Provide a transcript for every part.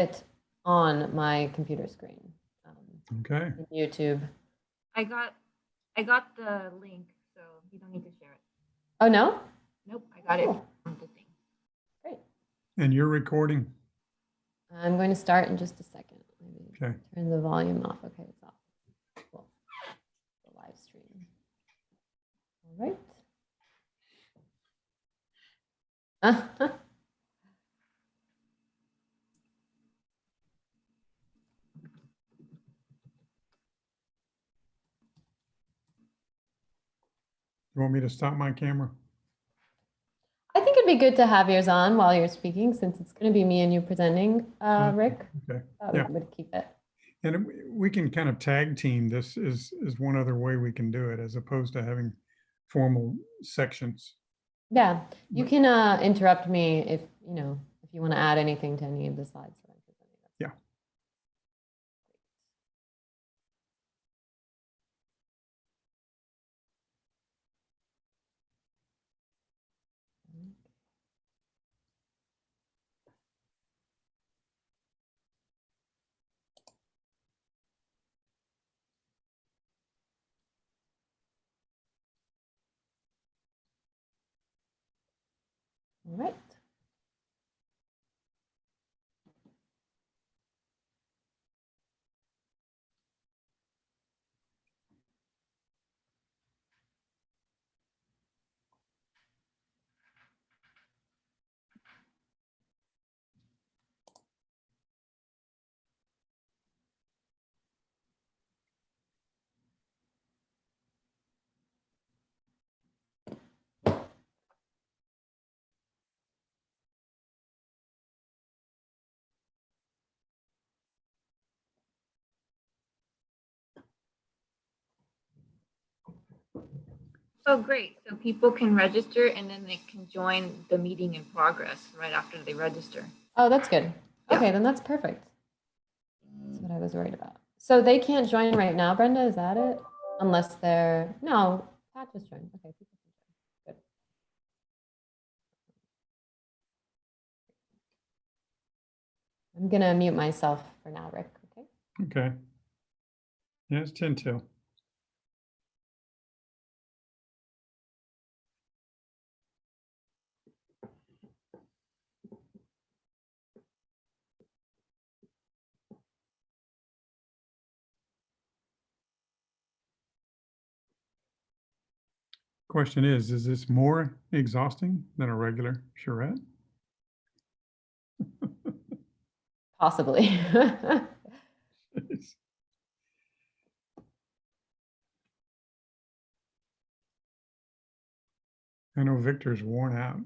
it on my computer screen. Okay. YouTube. I got the link, so you don't need to share it. Oh, no? Nope, I got it from the thing. Great. And you're recording? I'm going to start in just a second. Maybe Okay. turn the volume off. Okay, it's off. Cool. The live stream. All right. You want me to stop my camera? I think it'd be good to have yours on while you're speaking, since it's going to be me and you presenting, Rick. Okay. We would keep it. And we can kind of tag team. This is one other way we can do it, as opposed to having formal sections. Yeah, you can interrupt me if you want to add anything to any of the slides that I'm presenting. Yeah. All right. Oh, great. So people can register and then they can join the meeting in progress right after they register. Oh, that's good. Yeah. Okay, then that's perfect. That's what I was worried about. So they can't join right now, Brenda, is that it? Unless they're, no, Pat just joined. Okay, people can join. Good. I'm gonna mute myself for now, Rick, okay? Okay. Yeah, it's 10 till. Question is this more exhausting than a regular charrette? Possibly. I know Victor's worn out.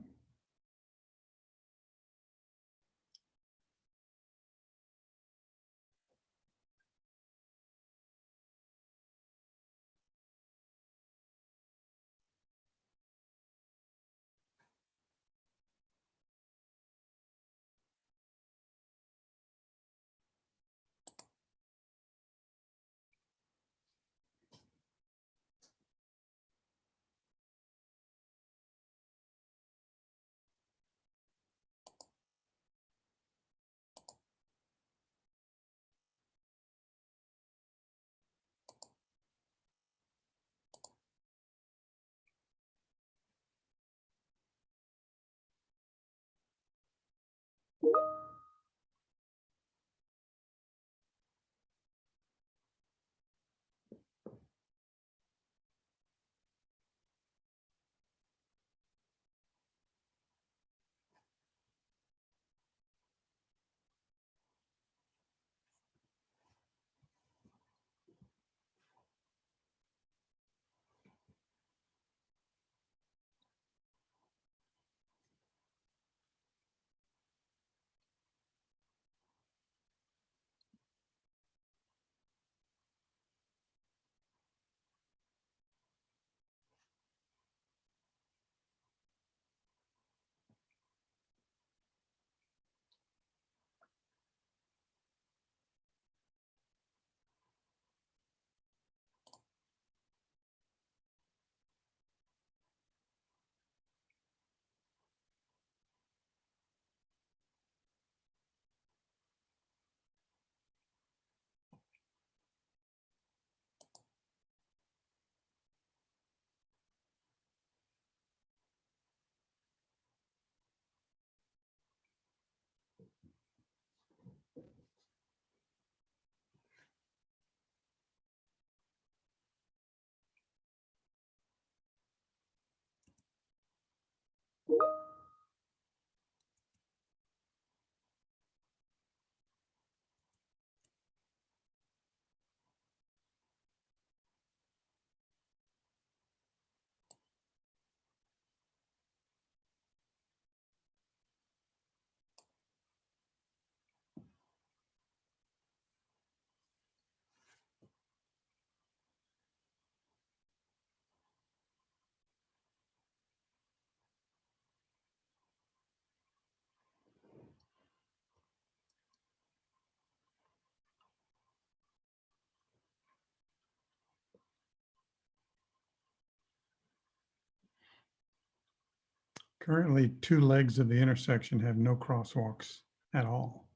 Currently, 2 legs of the intersection have no crosswalks at all.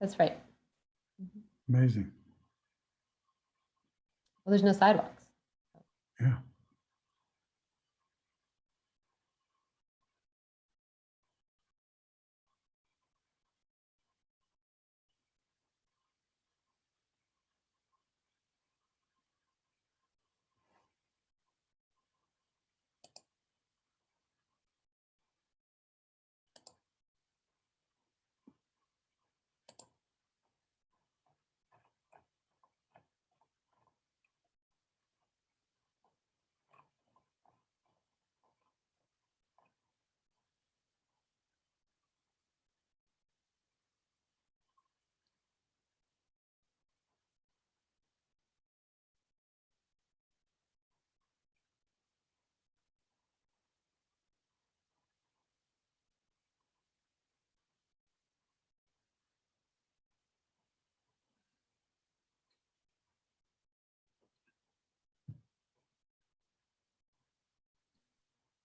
That's right. Amazing. Well, there's no sidewalks. Yeah.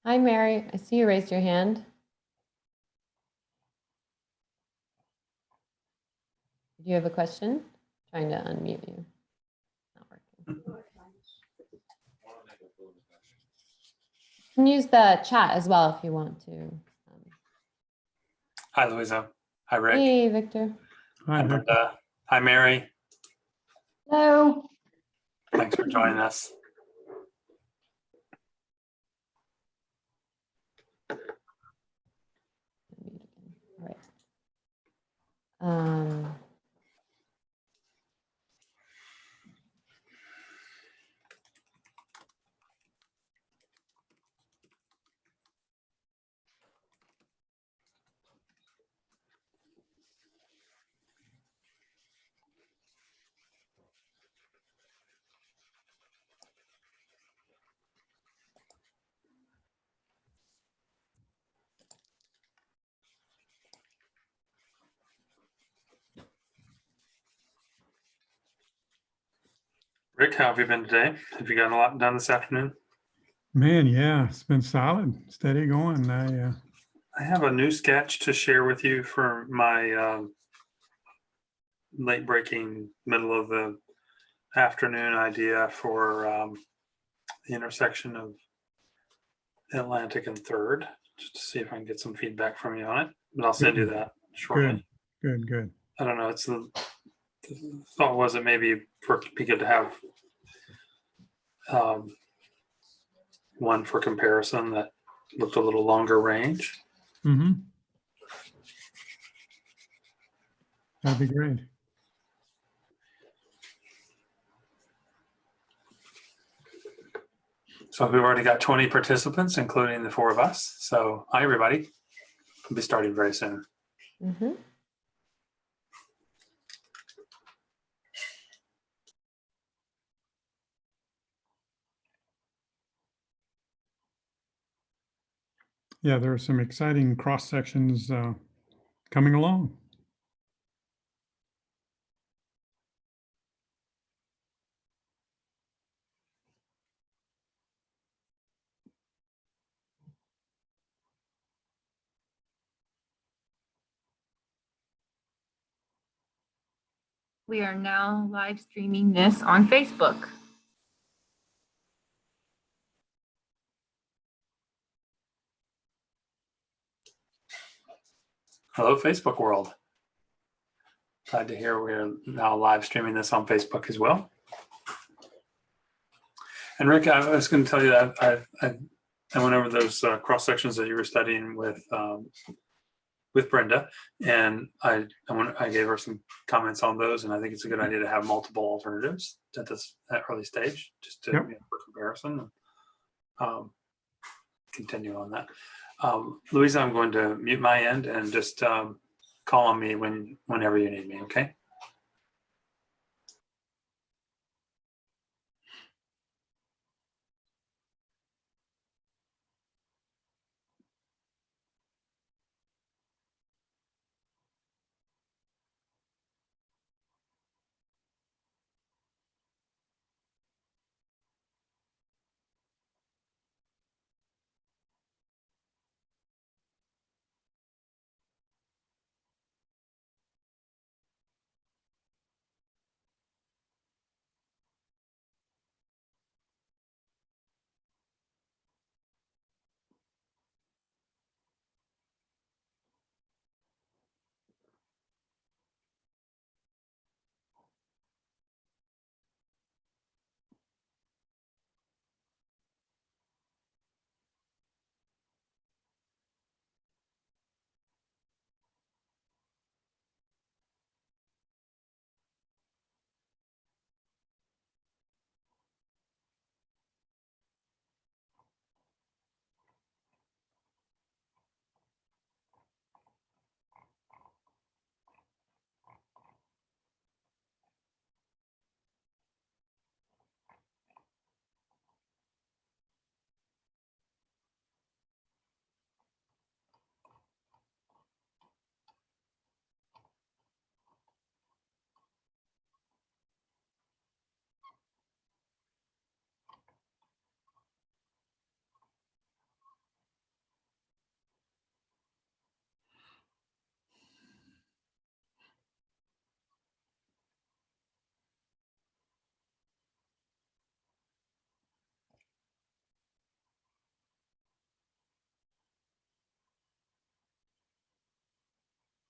Hi, Mary. I see you raised your hand. Do you have a question? Trying to unmute you. Not working. You can use the chat as well if you want to. Hi, Louisa. Hi, Rick. Hey, Victor. Hi, Hi, Vic. Brenda. Hi, Mary. Hello. Thanks for joining us. All right. Um, Rick, how have you been today? Have you gotten a lot done this afternoon? Man, yeah, it's been solid, steady going. I have a new sketch to share with you for my late breaking middle of the afternoon idea for the intersection of Atlantic and 3rd, just to see if I can get some feedback from you on it. But I'll send you that shortly. Good. I don't know. The thought was that maybe it'd be good to have one for comparison that looked a little longer range. Mm-hmm. That'd be great. So we've already got 20 participants, including the 4 of us. So hi, everybody. We'll be starting very soon. mhm. Yeah, there are some exciting cross sections coming along. We are now live streaming this on Facebook. Hello, Facebook world. Glad to hear we're now live streaming this on Facebook as well. And Rick, I was going to tell you that I went over those cross sections that you were studying with Brenda, and I gave her some comments on those, and I think it's a good idea to have multiple alternatives at this early stage, just to Yep. for comparison. Continue on that. Louisa, I'm going to mute my end and just call on me whenever you need me, okay?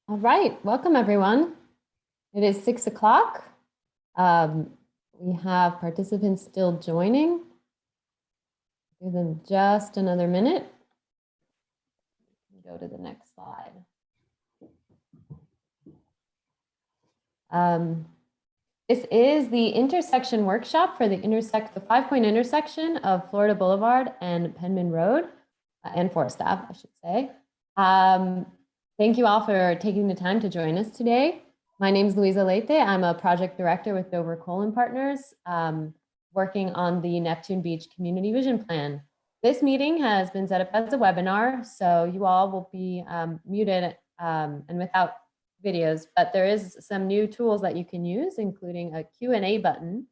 All right, welcome everyone. It is 6 o'clock. We have participants still joining. Give them just another minute. Go to the next slide. This is the intersection workshop for the 5-point intersection of Florida Boulevard and Penman Road, and Forest Ave, I should say. Thank you all for taking the time to join us today. My name is Luisa Leite. I'm a project director with Dover Coal & Partners, working on the Neptune Beach Community Vision Plan. This meeting has been set up as a webinar, so you all will be muted and without videos, but there is some new tools that you can use, including a Q&A button.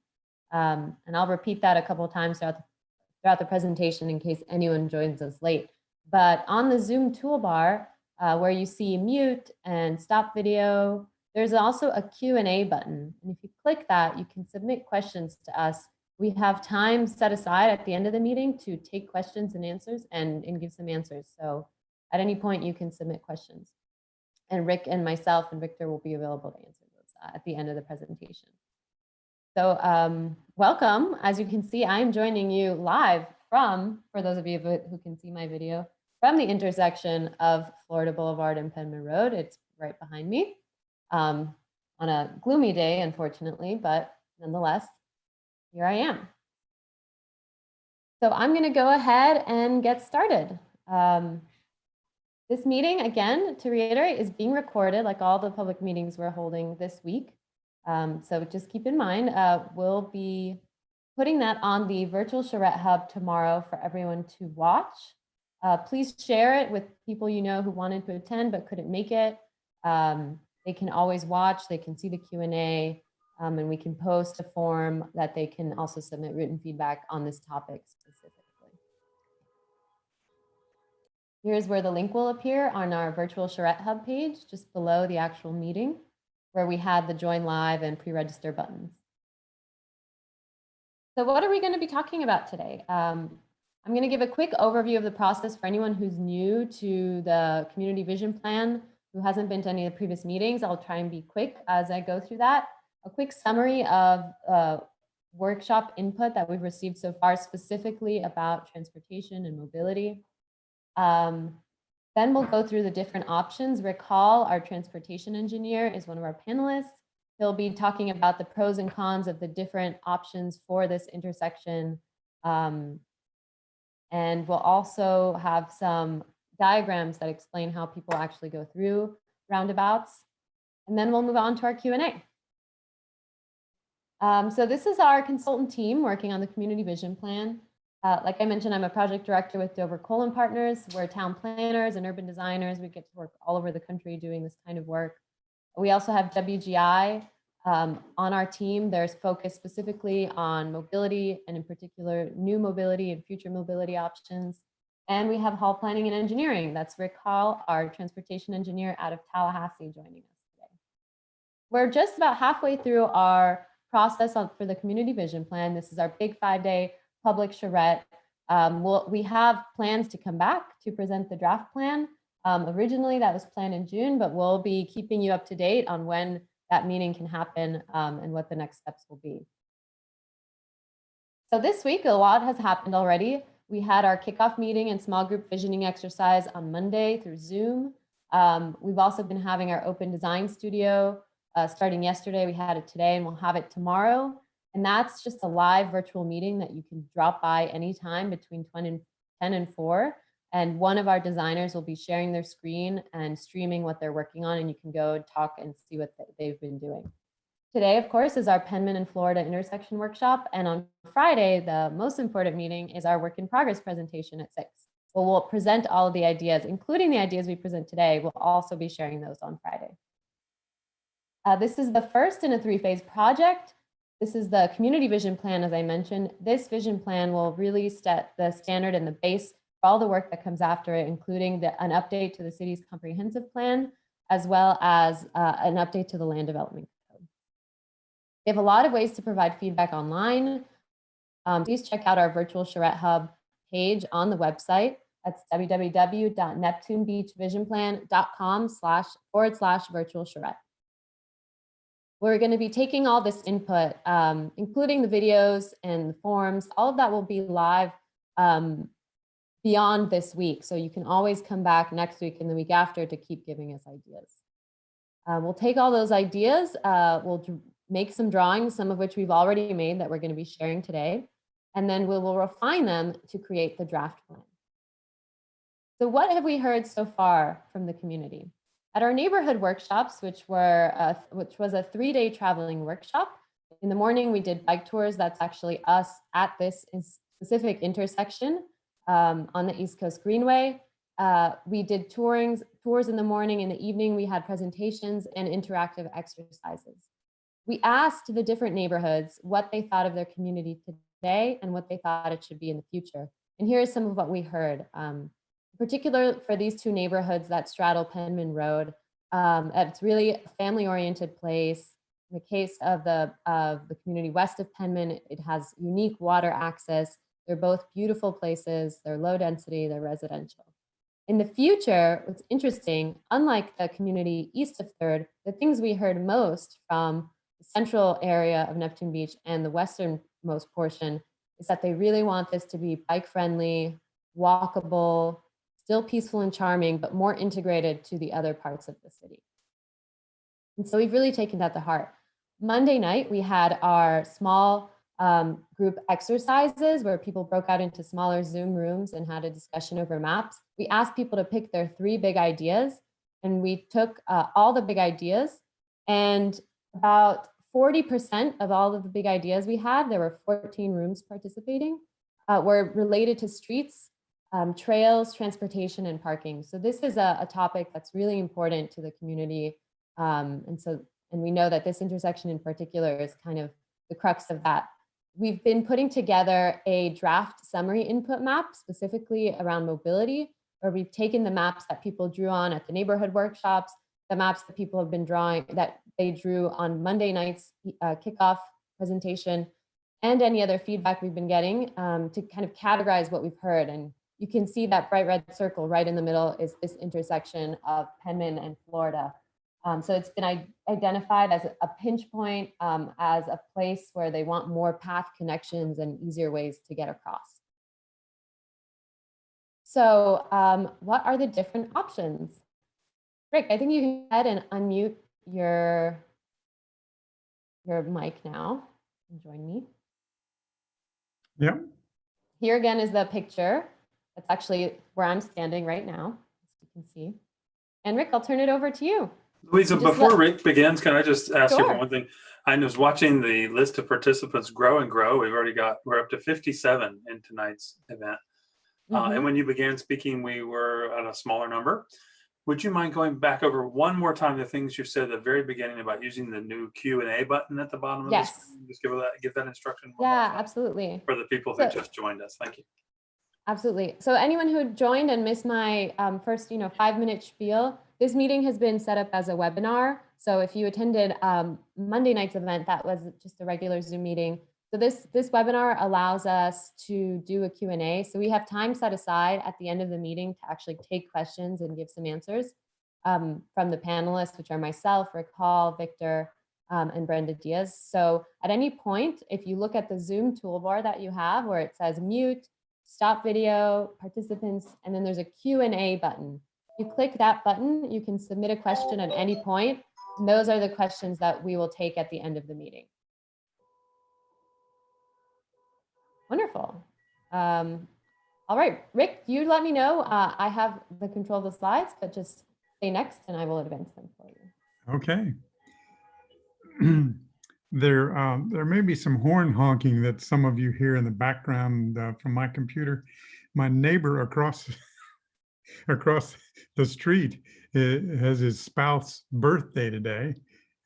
And I'll repeat that a couple of times throughout the presentation in case anyone joins us late. But on the Zoom toolbar, where you see mute and stop video, there's also a Q&A button. And if you click that, you can submit questions to us. We have time set aside at the end of the meeting to take questions and answers and give some answers. So at any point you can submit questions. And Rick and myself and Victor will be available to answer those at the end of the presentation. So welcome. As you can see, I'm joining you live from, for those of you who can see my video, from the intersection of Florida Boulevard and Penman Road. It's right behind me on a gloomy day, unfortunately, but nonetheless, here I am. So I'm going to go ahead and get started. This meeting, again, to reiterate, is being recorded like all the public meetings we're holding this week. So just keep in mind, we'll be putting that on the virtual Charrette Hub tomorrow for everyone to watch. Please share it with people you know who wanted to attend but couldn't make it. They can always watch, they can see the Q&A, and we can post a form that they can also submit written feedback on this topic specifically. Here's where the link will appear on our virtual Charrette Hub page, just below the actual meeting, where we had the join live and pre-register buttons. So what are we going to be talking about today? I'm going to give a quick overview of the process for anyone who's new to the community vision plan, who hasn't been to any of the previous meetings. I'll try and be quick as I go through that. A quick summary of workshop input that we've received so far, specifically about transportation and mobility. Then we'll go through the different options. Recall, our transportation engineer is one of our panelists. He'll be talking about the pros and cons of the different options for this intersection. And we'll also have some diagrams that explain how people actually go through roundabouts. And then we'll move on to our Q&A. So this is our consultant team working on the community vision plan. Like I mentioned, I'm a project director with Dover Coal & Partners. We're town planners and urban designers. We get to work all over the country doing this kind of work. We also have WGI on our team. There's focus specifically on mobility, and in particular, new mobility and future mobility options. And we have Hall Planning and Engineering. That's Rick Hall, our transportation engineer out of Tallahassee, joining us today. We're just about halfway through our process for the community vision plan. This is our big 5-day public charrette. We have plans to come back to present the draft plan. Originally, that was planned in June, but we'll be keeping you up to date on when that meeting can happen and what the next steps will be. So this week, a lot has happened already. We had our kickoff meeting and small group visioning exercise on Monday through Zoom. We've also been having our open design studio starting yesterday. We had it today and we'll have it tomorrow. And that's just a live virtual meeting that you can drop by anytime between 10 and 4. And one of our designers will be sharing their screen and streaming what they're working on, and you can go and talk and see what they've been doing. Today, of course, is our Penman and Florida intersection workshop. And on Friday, the most important meeting is our work in progress presentation at 6. Well, we'll present all of the ideas, including the ideas we present today. We'll also be sharing those on Friday. This is the first in a 3-phase project. This is the community vision plan, as I mentioned. This vision plan will really set the standard and the base for all the work that comes after it, including an update to the city's comprehensive plan, as well as an update to the land development code. We have a lot of ways to provide feedback online. Please check out our virtual Charrette Hub page on the website. That's www.neptunebeachvisionplan.com//virtual charrette. We're going to be taking all this input, including the videos and the forms. All of that will be live beyond this week. So you can always come back next week and the week after to keep giving us ideas. We'll take all those ideas. We'll make some drawings, some of which we've already made that we're going to be sharing today. And then we will refine them to create the draft plan. So what have we heard so far from the community? At our neighborhood workshops, which was a 3-day traveling workshop, in the morning we did bike tours. That's actually us at this specific intersection on the East Coast Greenway. We did tours in the morning. In the evening, we had presentations and interactive exercises. We asked the different neighborhoods what they thought of their community today and what they thought it should be in the future. And here is some of what we heard. In particular, for these two neighborhoods that straddle Penman Road, it's really a family-oriented place. In the case of the community west of Penman, it has unique water access. They're both beautiful places. They're low density, they're residential. In the future, what's interesting, unlike the community east of 3rd, the things we heard most from the central area of Neptune Beach and the westernmost portion is that they really want this to be bike-friendly, walkable, still peaceful and charming, but more integrated to the other parts of the city. And so we've really taken that to heart. Monday night, we had our small group exercises where people broke out into smaller Zoom rooms and had a discussion over maps. We asked people to pick their 3 big ideas, and we took all the big ideas, and about 40% of all of the big ideas we had, there were 14 rooms participating, were related to streets, trails, transportation, and parking. So this is a topic that's really important to the community. And we know that this intersection in particular is kind of the crux of that. We've been putting together a draft summary input map specifically around mobility, where we've taken the maps that people drew on at the neighborhood workshops, the maps that people have been drawing, that they drew on Monday night's kickoff presentation, and any other feedback we've been getting to kind of categorize what we've heard. And you can see that bright red circle right in the middle is this intersection of Penman and Florida. So it's been identified as a pinch point, as a place where they want more path connections and easier ways to get across. So what are the different options? Rick, I think you can go ahead and unmute your mic now and join me. Yep. Here again is the picture. That's actually where I'm standing right now, as you can see. And Rick, I'll turn it over to you. Louisa, before Rick begins, can I just ask you Sure. one thing? I was watching the list of participants grow and grow. We're up to 57 in tonight's event. And when you began speaking, we were at a smaller number. Would you mind going back over one more time the things you said at the very beginning about using the new Q&A button at the bottom of the screen? Just give that instruction. Yeah, absolutely. For the people who just joined us. Thank you. Absolutely. So anyone who joined and missed my first 5-minute spiel, this meeting has been set up as a webinar. So if you attended Monday night's event, that was just a regular Zoom meeting. So this webinar allows us to do a Q&A. So we have time set aside at the end of the meeting to actually take questions and give some answers from the panelists, which are myself, Rick Hall, Victor, and Brenda Diaz. So at any point, if you look at the Zoom toolbar that you have where it says mute, stop video, participants, and then there's a Q&A button. You click that button, you can submit a question at any point, and those are the questions that we will take at the end of the meeting. Wonderful. All right, Rick, you let me know. I have the control of the slides, but just stay next and I will advance them for you. Okay. There may be some horn honking that some of you hear in the background from my computer. My neighbor across the street has his spouse's birthday today,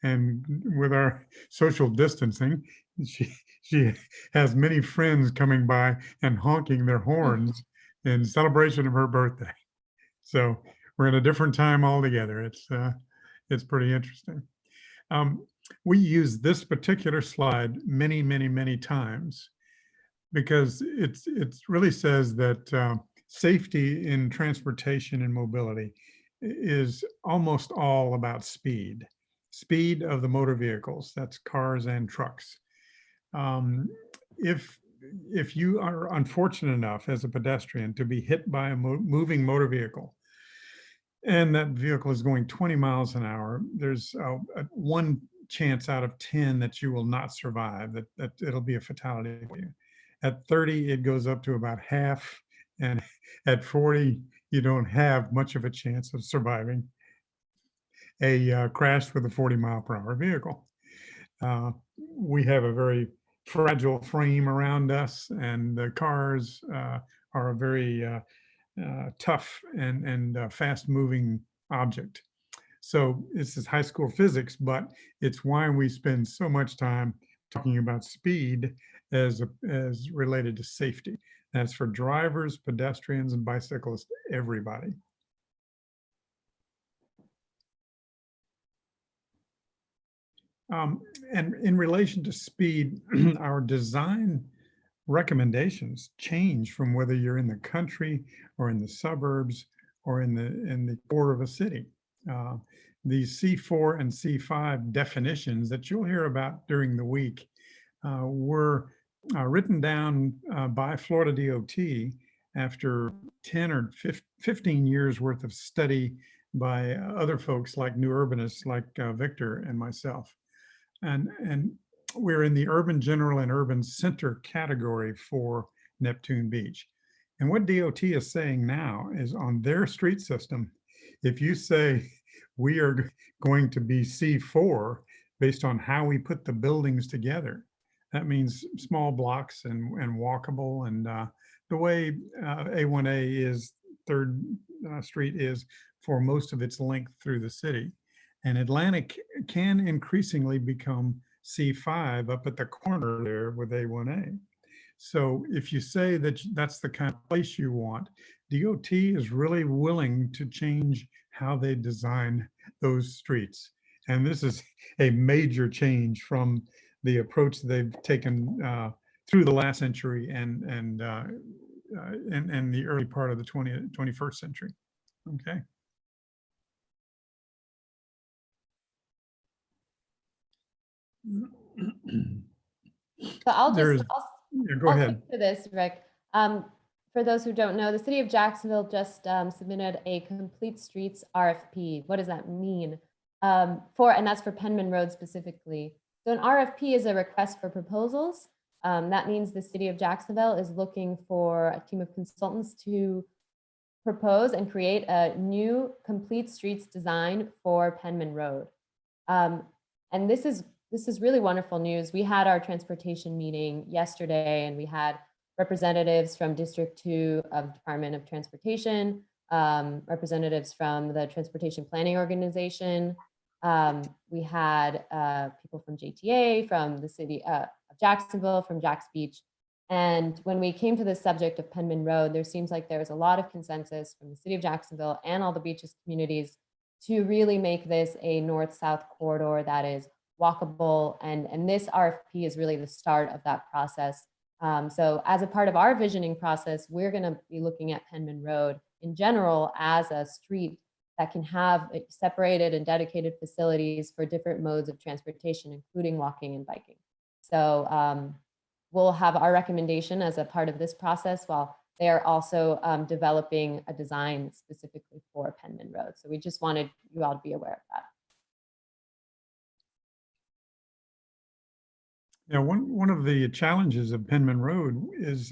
and with our social distancing, she has many friends coming by and honking their horns in celebration of her birthday. So we're in a different time altogether. It's pretty interesting. We use this particular slide many times because it really says that safety in transportation and mobility is almost all about speed. Speed of the motor vehicles, that's cars and trucks. If you are unfortunate enough as a pedestrian to be hit by a moving motor vehicle, and that vehicle is going 20 miles an hour, there's one chance out of 10 that you will not survive, that it'll be a fatality for you. At 30, it goes up to about half, and at 40, you don't have much of a chance of surviving a crash with a 40-mile-per-hour vehicle. We have a very fragile frame around us, and the cars are a very tough and fast-moving object. So this is high school physics, but it's why we spend so much time talking about speed as related to safety. That's for drivers, pedestrians, and bicyclists, everybody. And in relation to speed, our design recommendations change from whether you're in the country or in the suburbs or in the core of a city. These C4 and C5 definitions that you'll hear about during the week were written down by Florida DOT after 10 or 15 years worth of study by other folks like new urbanists like Victor and myself. And we're in the urban general and urban center category for Neptune Beach. And what DOT is saying now is on their street system, if you say we are going to be C4 based on how we put the buildings together, that means small blocks and walkable. And the way A1A is, 3rd Street is for most of its length through the city. And Atlantic can increasingly become C5 up at the corner there with A1A. So if you say that that's the kind of place you want, DOT is really willing to change how they design those streets. And this is a major change from the approach they've taken through the last century and the early part of the 21st century. Okay. So I'll go ahead. speak to this, Rick. For those who don't know, the city of Jacksonville just submitted a complete streets RFP. What does that mean? And that's for Penman Road specifically. So an RFP is a request for proposals. That means the city of Jacksonville is looking for a team of consultants to propose and create a new complete streets design for Penman Road. And this is really wonderful news. We had our transportation meeting yesterday, and we had representatives from District 2 of the Department of Transportation, representatives from the Transportation Planning Organization. We had people from JTA, from the city of Jacksonville, from Jacks Beach. And when we came to the subject of Penman Road, there seems like there was a lot of consensus from the city of Jacksonville and all the beaches communities to really make this a north-south corridor that is walkable. And this RFP is really the start of that process. So as a part of our visioning process, we're going to be looking at Penman Road in general as a street that can have separated and dedicated facilities for different modes of transportation, including walking and biking. So we'll have our recommendation as a part of this process, while they are also developing a design specifically for Penman Road. So we just wanted you all to be aware of that. Yeah, one of the challenges of Penman Road is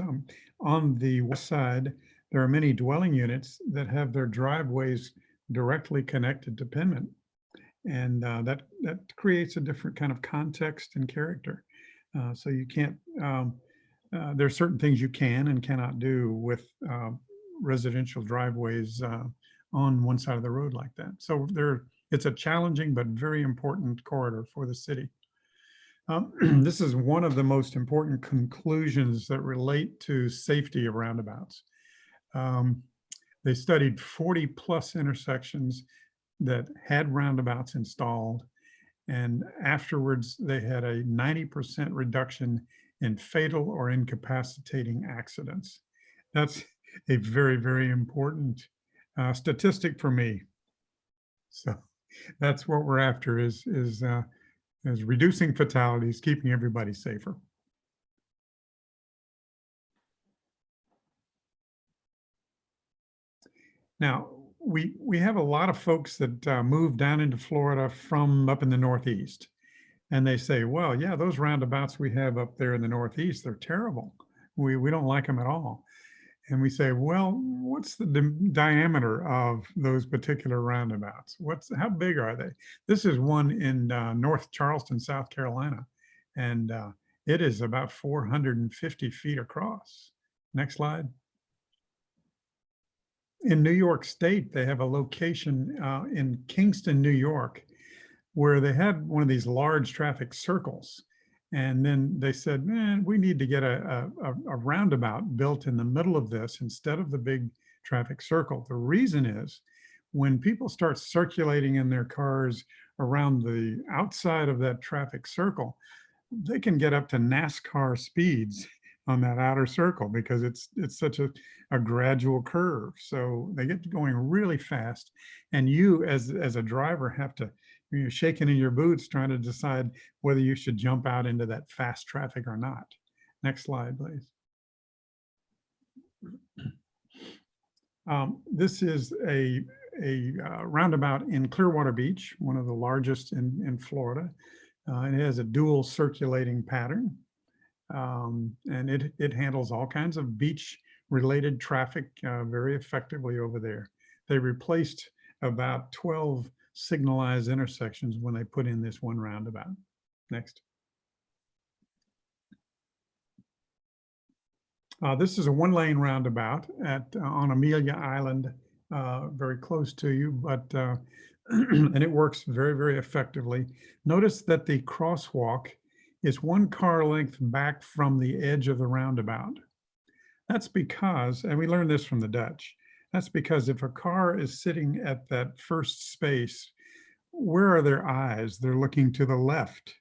on the west side, there are many dwelling units that have their driveways directly connected to Penman. And that creates a different kind of context and character. So you can't, there are certain things you can and cannot do with residential driveways on one side of the road like that. So it's a challenging but very important corridor for the city. This is one of the most important conclusions that relate to safety of roundabouts. They studied 40 plus intersections that had roundabouts installed, and afterwards they had a 90% reduction in fatal or incapacitating accidents. That's a very, very important statistic for me. So that's what we're after is reducing fatalities, keeping everybody safer. Now, we have a lot of folks that move down into Florida from up in the Northeast. And they say, well, yeah, those roundabouts we have up there in the Northeast, they're terrible. We don't like them at all. And we say, well, what's the diameter of those particular roundabouts? How big are they? This is one in North Charleston, South Carolina. And it is about 450 feet across. Next slide. In New York State, they have a location in Kingston, New York, where they had one of these large traffic circles. And then they said, man, we need to get a roundabout built in the middle of this instead of the big traffic circle. The reason is when people start circulating in their cars around the outside of that traffic circle, they can get up to NASCAR speeds on that outer circle because it's such a gradual curve. So they get going really fast. And you as a driver have to, you're shaking in your boots trying to decide whether you should jump out into that fast traffic or not. Next slide, please. This is a roundabout in Clearwater Beach, one of the largest in Florida. And it has a dual circulating pattern. And it handles all kinds of beach related traffic very effectively over there. They replaced about 12 signalized intersections when they put in this one roundabout. Next. This is a one-lane roundabout on Amelia Island, very close to you, but and it works very, very effectively. Notice that the crosswalk is one car length back from the edge of the roundabout. That's because, and we learned this from the Dutch, that's because if a car is sitting at that first space, where are their eyes? They're looking to the left,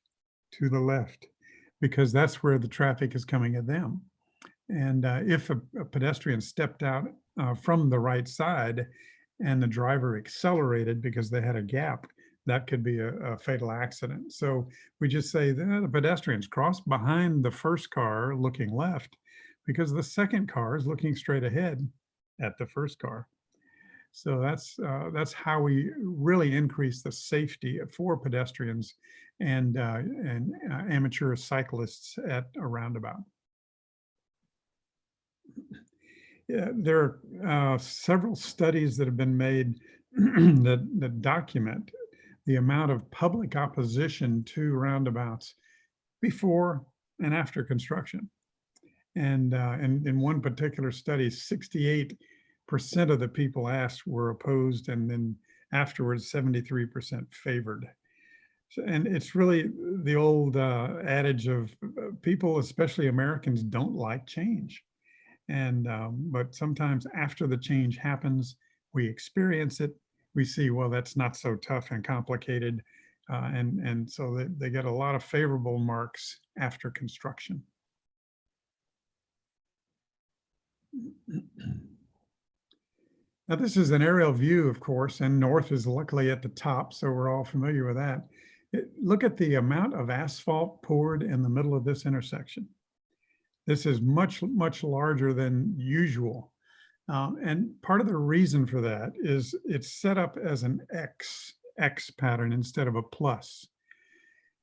because that's where the traffic is coming at them. And if a pedestrian stepped out from the right side and the driver accelerated because they had a gap, that could be a fatal accident. So we just say the pedestrians cross behind the first car looking left because the second car is looking straight ahead at the first car. So that's how we really increase the safety for pedestrians and amateur cyclists at a roundabout. Yeah, there are several studies that have been made that document the amount of public opposition to roundabouts before and after construction. And in one particular study, 68% of the people asked were opposed, and then afterwards 73% favored. So, and it's really the old adage of people, especially Americans, don't like change. And but sometimes after the change happens, we experience it, we see, well, that's not so tough and complicated. And so they get a lot of favorable marks after construction. Now, this is an aerial view, of course, and north is luckily at the top, so we're all familiar with that. Look at the amount of asphalt poured in the middle of this intersection. This is much, much larger than usual. And part of the reason for that is it's set up as an X pattern instead of a plus.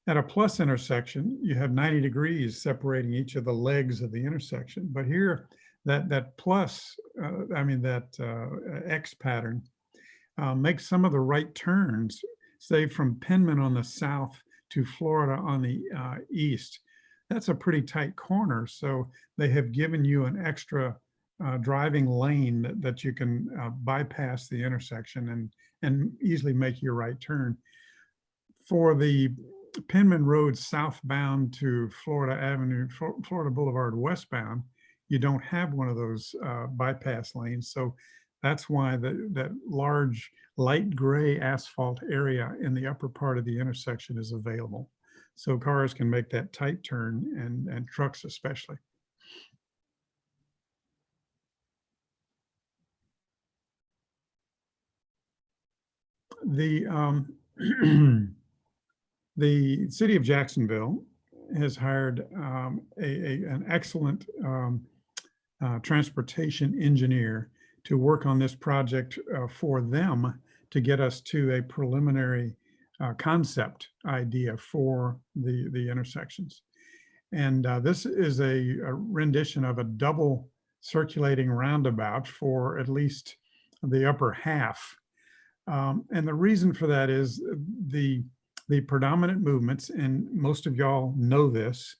At a plus intersection, you have 90 degrees separating each of the legs of the intersection. But here, that plus, X pattern makes some of the right turns, say from Penman on the south to Florida on the east. That's a pretty tight corner. So they have given you an extra driving lane that you can bypass the intersection and easily make your right turn. For the Penman Road southbound to Florida Boulevard westbound, you don't have one of those bypass lanes. So that's why that large light gray asphalt area in the upper part of the intersection is available. So cars can make that tight turn and trucks especially. The the city of Jacksonville has hired an excellent transportation engineer to work on this project for them to get us to a preliminary concept idea for the intersections. And this is a rendition of a double circulating roundabout for at least the upper half. And the reason for that is the predominant movements, and most of y'all know this,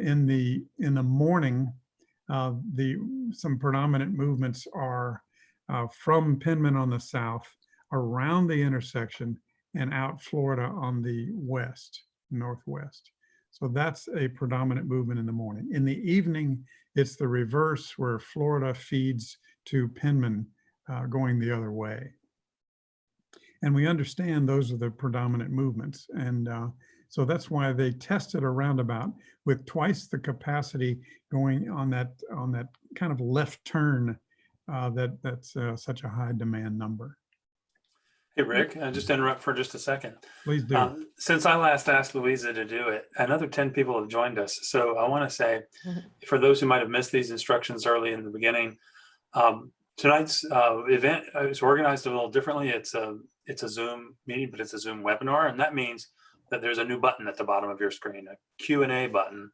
in the morning, some predominant movements are from Penman on the south, around the intersection, and out Florida on the west, northwest. So that's a predominant movement in the morning. In the evening, it's the reverse, where Florida feeds to Penman going the other way. And we understand those are the predominant movements. And so that's why they tested a roundabout with twice the capacity going on that kind of left turn that's such a high demand number. Hey, Rick, I'll just interrupt for just a second. Please do. Since I last asked Louisa to do it, another 10 people have joined us. So I want to say, for those who might have missed these instructions early in the beginning, tonight's event is organized a little differently. It's a Zoom meeting, but it's a Zoom webinar. And that means that there's a new button at the bottom of your screen, a Q&A button.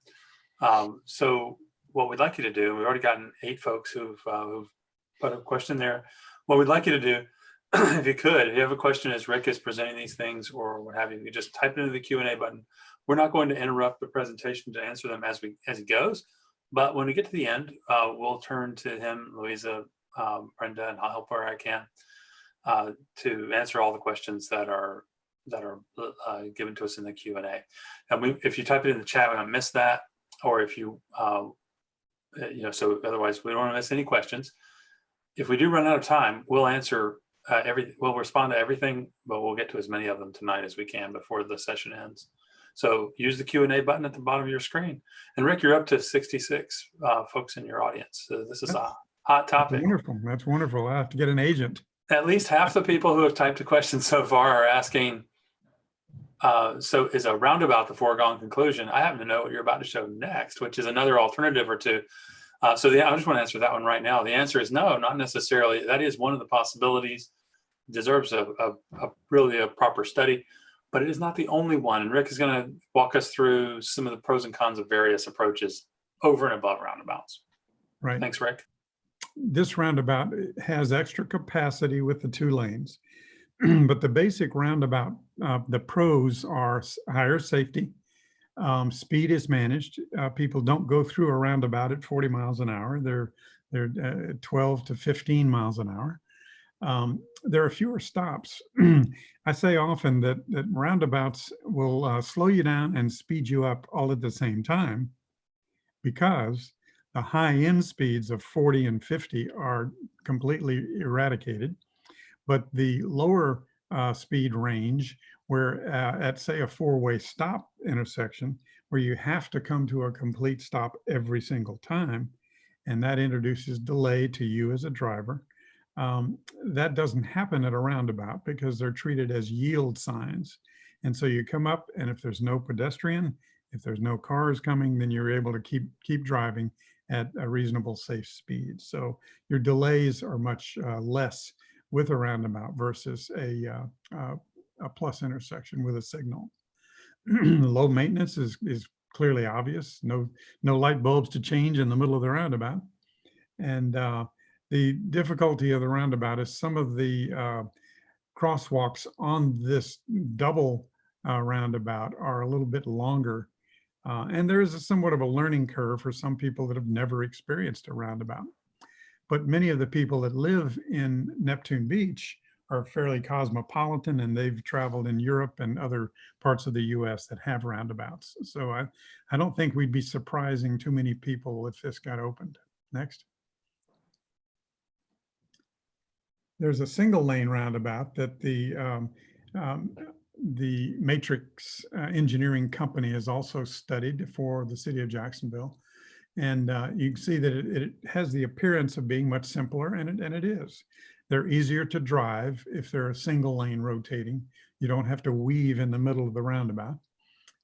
So what we'd like you to do, we've already gotten 8 folks who've put a question there. What we'd like you to do, if you have a question as Rick is presenting these things or what have you, you just type it into the Q&A button. We're not going to interrupt the presentation to answer them as it goes, but when we get to the end, we'll turn to him, Louisa, Brenda, and I'll help where I can to answer all the questions that are given to us in the Q&A. And if you type it in the chat, we don't miss that, or if you, so otherwise we don't want to miss any questions. If we do run out of time, we'll answer we'll respond to everything, but we'll get to as many of them tonight as we can before the session ends. So use the Q&A button at the bottom of your screen. And Rick, you're up to 66 folks in your audience. So this is a hot topic. That's wonderful. That's wonderful. I have to get an agent. At least half the people who have typed a question so far are asking, so is a roundabout the foregone conclusion? I happen to know what you're about to show next, which is another alternative or two. I just want to answer that one right now. The answer is no, not necessarily. That is one of the possibilities. Deserves really a proper study, but it is not the only one. And Rick is going to walk us through some of the pros and cons of various approaches over and above roundabouts. Right. Thanks, Rick. This roundabout has extra capacity with the 2 lanes, but the basic roundabout, the pros are higher safety. Speed is managed. People don't go through a roundabout at 40 miles an hour. They're 12 to 15 miles an hour. There are fewer stops. I say often that roundabouts will slow you down and speed you up all at the same time, because the high end speeds of 40 and 50 are completely eradicated, but the lower speed range, where at say a 4-way stop intersection, where you have to come to a complete stop every single time, and that introduces delay to you as a driver. That doesn't happen at a roundabout because they're treated as yield signs. And so you come up, and if there's no pedestrian, if there's no cars coming, then you're able to keep driving at a reasonable safe speed. So your delays are much less with a roundabout versus a plus intersection with a signal. Low maintenance is clearly obvious. No light bulbs to change in the middle of the roundabout. And the difficulty of the roundabout is some of the crosswalks on this double roundabout are a little bit longer. And there is somewhat of a learning curve for some people that have never experienced a roundabout. But many of the people that live in Neptune Beach are fairly cosmopolitan, and they've traveled in Europe and other parts of the US that have roundabouts. So I don't think we'd be surprising too many people if this got opened. Next. There's a single lane roundabout that the Matrix Engineering Company has also studied for the city of Jacksonville. And you can see that it has the appearance of being much simpler, and it is. They're easier to drive if they're a single lane rotating. You don't have to weave in the middle of the roundabout.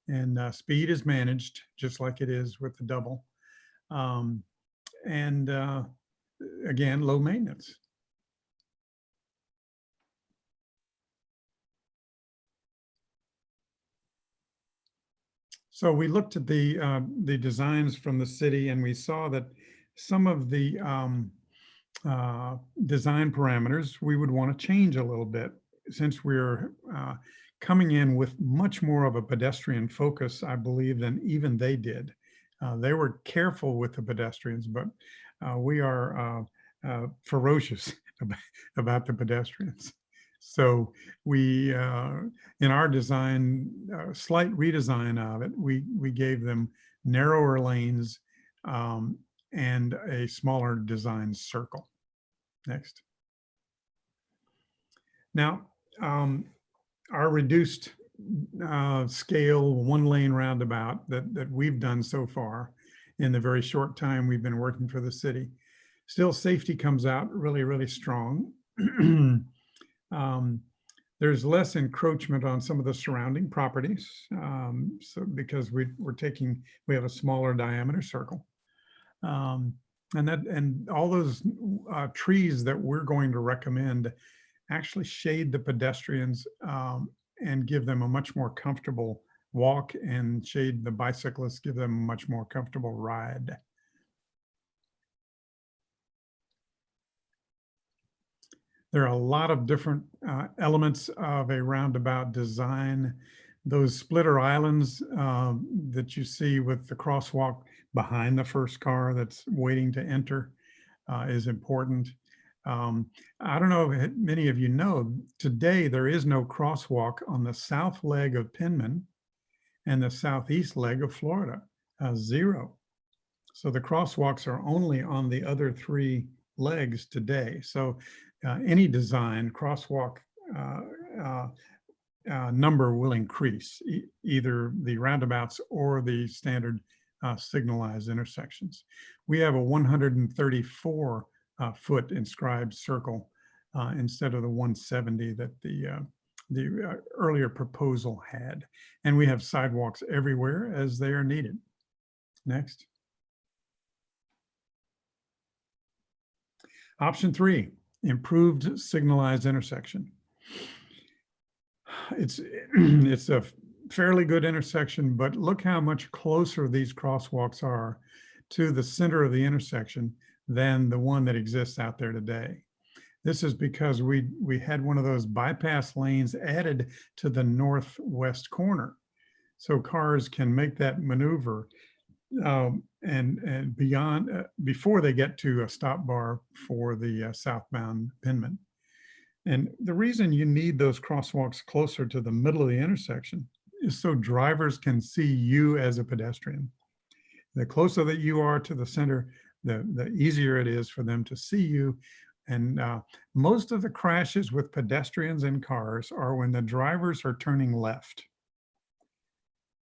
And speed is managed just like it is with the double. And again, low maintenance. So we looked at the designs from the city, and we saw that some of the design parameters we would want to change a little bit, since we're coming in with much more of a pedestrian focus, I believe, than even they did. They were careful with the pedestrians, but we are ferocious about the pedestrians. So we, in our design, slight redesign of it, we gave them narrower lanes and a smaller design circle. Next. Now, our reduced scale one-lane roundabout that we've done so far in the very short time we've been working for the city, still safety comes out really, really strong. There's less encroachment on some of the surrounding properties, so because we have a smaller diameter circle, and all those trees that we're going to recommend actually shade the pedestrians and give them a much more comfortable walk, and shade the bicyclists, give them a much more comfortable ride. There are a lot of different elements of a roundabout design. Those splitter islands that you see with the crosswalk behind the first car that's waiting to enter is important. I don't know if many of you know, today there is no crosswalk on the south leg of Penman and the southeast leg of Florida, zero. So the crosswalks are only on the other three legs today. So any design crosswalk number will increase, either the roundabouts or the standard signalized intersections. We have a 134 foot inscribed circle instead of the 170 that the earlier proposal had. And we have sidewalks everywhere as they are needed. Next. Option 3, improved signalized intersection. It's a fairly good intersection, but look how much closer these crosswalks are to the center of the intersection than the one that exists out there today. This is because we had one of those bypass lanes added to the northwest corner, so cars can make that maneuver and beyond before they get to a stop bar for the southbound Penman. And the reason you need those crosswalks closer to the middle of the intersection is so drivers can see you as a pedestrian. The closer that you are to the center, the easier it is for them to see you. And most of the crashes with pedestrians and cars are when the drivers are turning left.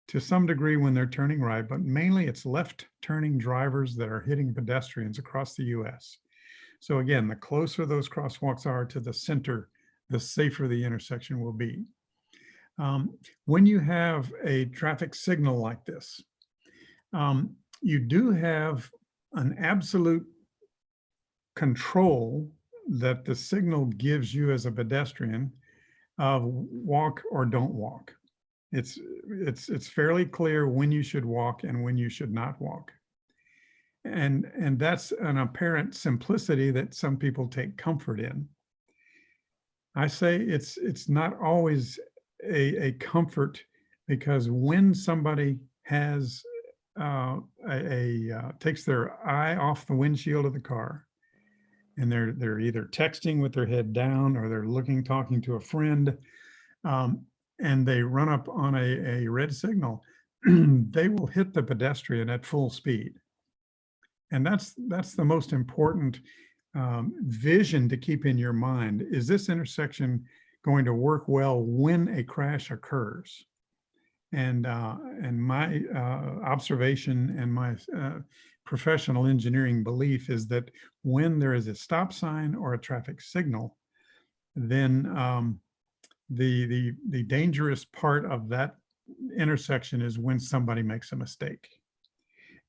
To some degree when they're turning right, but mainly it's left turning drivers that are hitting pedestrians across the US. So again, the closer those crosswalks are to the center, the safer the intersection will be. When you have a traffic signal like this, you do have an absolute control that the signal gives you as a pedestrian of walk or don't walk. It's fairly clear when you should walk and when you should not walk. And that's an apparent simplicity that some people take comfort in. I say it's not always a comfort, because when somebody has takes their eye off the windshield of the car, and they're either texting with their head down, or they're talking to a friend, and they run up on a red signal, they will hit the pedestrian at full speed. And that's the most important vision to keep in your mind. Is this intersection going to work well when a crash occurs? And my observation and my professional engineering belief is that when there is a stop sign or a traffic signal, then the dangerous part of that intersection is when somebody makes a mistake.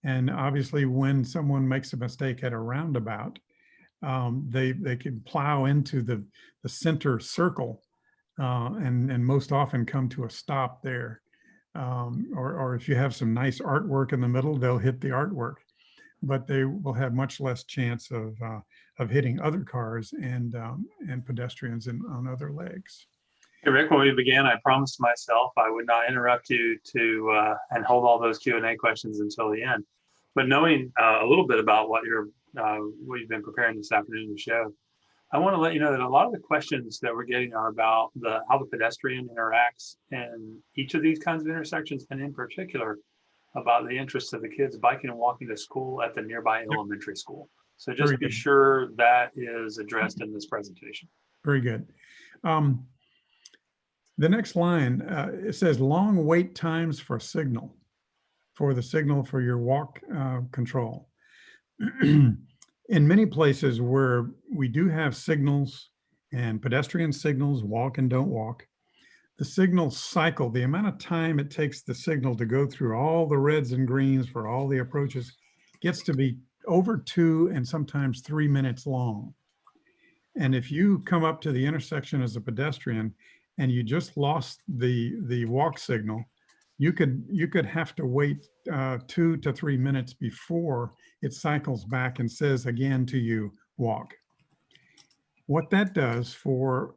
And obviously, when someone makes a mistake at a roundabout, they can plow into the center circle and most often come to a stop there. Or if you have some nice artwork in the middle, they'll hit the artwork, but they will have much less chance of hitting other cars and pedestrians on other legs. Hey, Rick, when we began, I promised myself I would not interrupt you to and hold all those Q&A questions until the end. But knowing a little bit about what you've been preparing this afternoon to show, I want to let you know that a lot of the questions that we're getting are about how the pedestrian interacts in each of these kinds of intersections, and in particular about the interests of the kids biking and walking to school at the nearby elementary school. So just Very be good. sure that is addressed in this presentation. Very good. The next line, it says long wait times for the signal for your walk control. In many places where we do have signals and pedestrian signals, walk and don't walk, the signal cycle, the amount of time it takes the signal to go through all the reds and greens for all the approaches gets to be over 2 and sometimes 3 minutes long. And if you come up to the intersection as a pedestrian and you just lost the walk signal, you could have to wait 2 to 3 minutes before it cycles back and says again to you, walk. What that does for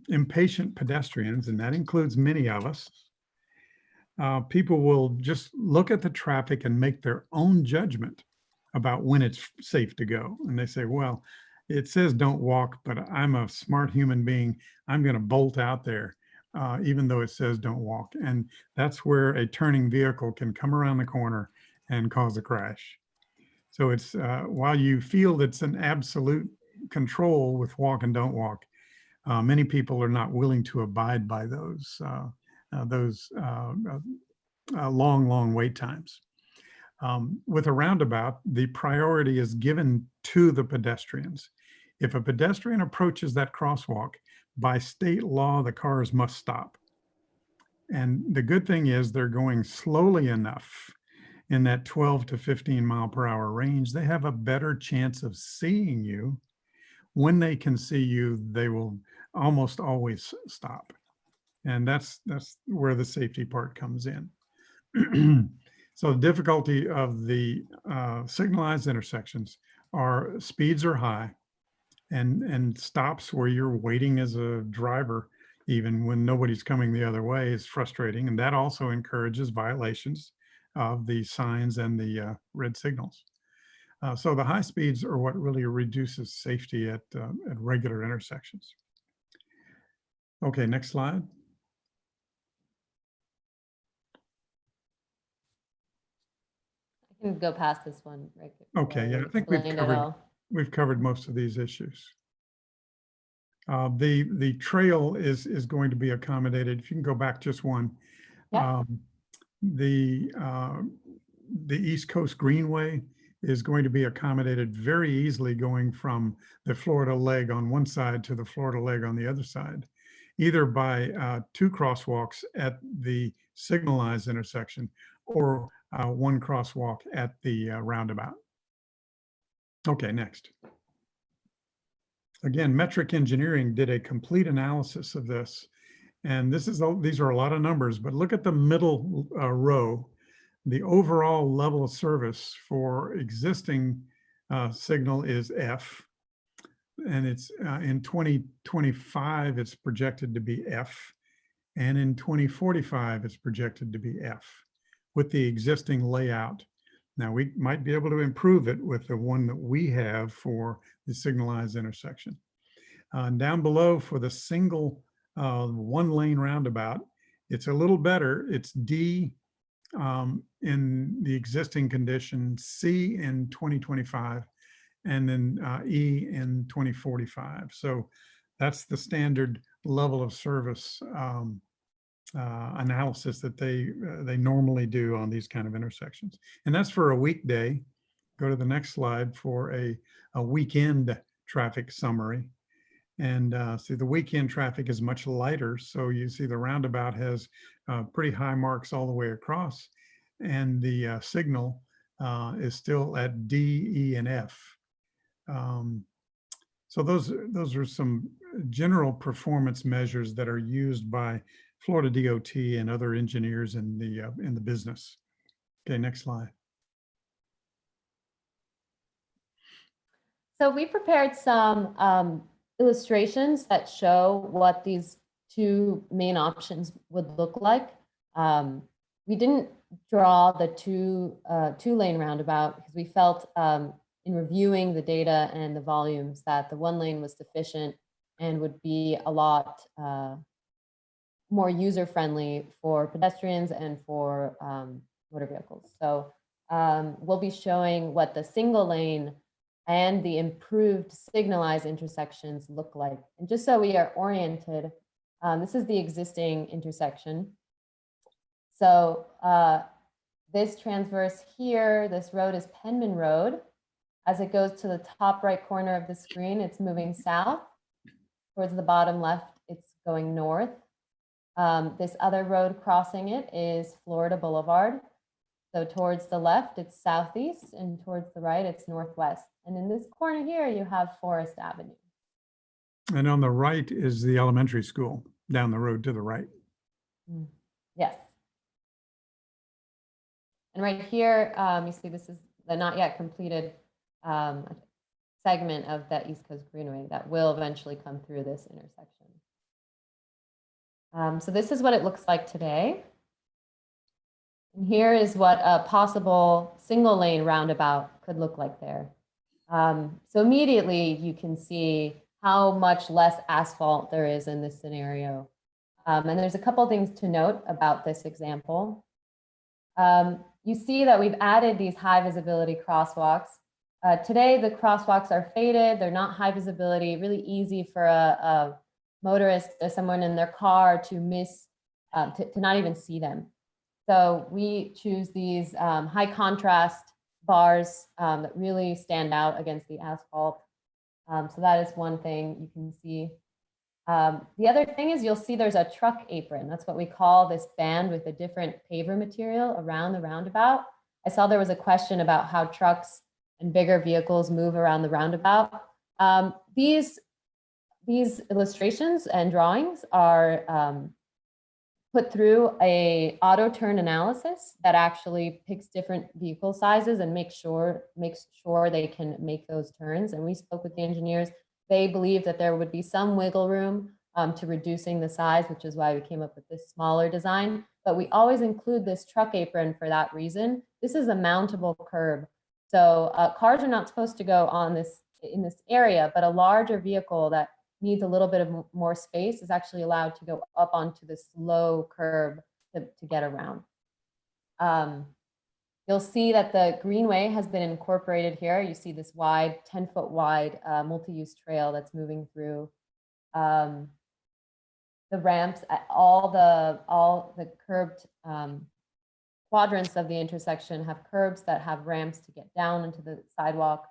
impatient pedestrians, and that includes many of us, people will just look at the traffic and make their own judgment about when it's safe to go. And they say, well, it says don't walk, but I'm a smart human being. I'm going to bolt out there, even though it says don't walk. And that's where a turning vehicle can come around the corner and cause a crash. So it's while you feel it's an absolute control with walk and don't walk, many people are not willing to abide by those long wait times. With a roundabout, the priority is given to the pedestrians. If a pedestrian approaches that crosswalk, by state law, the cars must stop. And the good thing is they're going slowly enough in that 12 to 15 mile per hour range. They have a better chance of seeing you. When they can see you, they will almost always stop. And that's where the safety part comes in. So the difficulty of the signalized intersections are speeds are high and stops where you're waiting as a driver, even when nobody's coming the other way, is frustrating. And that also encourages violations of the signs and the red signals. So the high speeds are what really reduces safety at regular intersections. Okay, next slide. I can go past this one, right? Okay, yeah, I think we've covered most of these issues. The trail is going to be accommodated. If you can go back just one. Yeah. The East Coast Greenway is going to be accommodated very easily going from the Florida leg on one side to the Florida leg on the other side, either by 2 crosswalks at the signalized intersection or 1 crosswalk at the roundabout. Okay, next. Again, Metric Engineering did a complete analysis of this. And these are a lot of numbers, but look at the middle row. The overall level of service for existing signal is F. And it's in 2025, it's projected to be F. And in 2045, it's projected to be F with the existing layout. Now, we might be able to improve it with the one that we have for the signalized intersection. Down below for the single 1-lane roundabout, it's a little better. It's D in the existing condition, C in 2025, and then E in 2045. So that's the standard level of service analysis that they normally do on these kind of intersections. And that's for a weekday. go to the next slide for a weekend traffic summary. And see, the weekend traffic is much lighter. So you see the roundabout has pretty high marks all the way across. And the signal is still at D, E, and F. So those are some general performance measures that are used by Florida DOT and other engineers in the business. Okay, next slide. So we prepared some illustrations that show what these two main options would look like. We didn't draw the two-lane roundabout because we felt in reviewing the data and the volumes that the one lane was sufficient and would be a lot more user-friendly for pedestrians and for motor vehicles. So we'll be showing what the single lane and the improved signalized intersections look like. And just so we are oriented, this is the existing intersection. So this transverse here, this road is Penman Road. As it goes to the top right corner of the screen, it's moving south. Towards the bottom left, it's going north. This other road crossing it is Florida Boulevard. So towards the left, it's southeast, and towards the right, it's northwest. And in this corner here, you have Forest Avenue. And on the right is the elementary school down the road to the right. Yes. And right here, you see this is the not yet completed segment of that East Coast Greenway that will eventually come through this intersection. So this is what it looks like today. And here is what a possible single lane roundabout could look like there. So immediately you can see how much less asphalt there is in this scenario. And there's a couple things to note about this example. You see that we've added these high visibility crosswalks. Today, the crosswalks are faded. They're not high visibility, really easy for a motorist or someone in their car to miss, to not even see them. So we choose these high contrast bars that really stand out against the asphalt. So that is one thing you can see. The other thing is you'll see there's a truck apron. That's what we call this band with a different paver material around the roundabout. I saw there was a question about how trucks and bigger vehicles move around the roundabout. These illustrations and drawings are put through a auto turn analysis that actually picks different vehicle sizes and makes sure they can make those turns. And we spoke with the engineers. They believe that there would be some wiggle room to reducing the size, which is why we came up with this smaller design. But we always include this truck apron for that reason. This is a mountable curb. So cars are not supposed to go on in this area, but a larger vehicle that needs a little bit of more space is actually allowed to go up onto this low curb to get around. You'll see that the greenway has been incorporated here. You see this wide, 10-foot wide multi-use trail that's moving through. The ramps, all the curbed quadrants of the intersection have curbs that have ramps to get down into the sidewalk.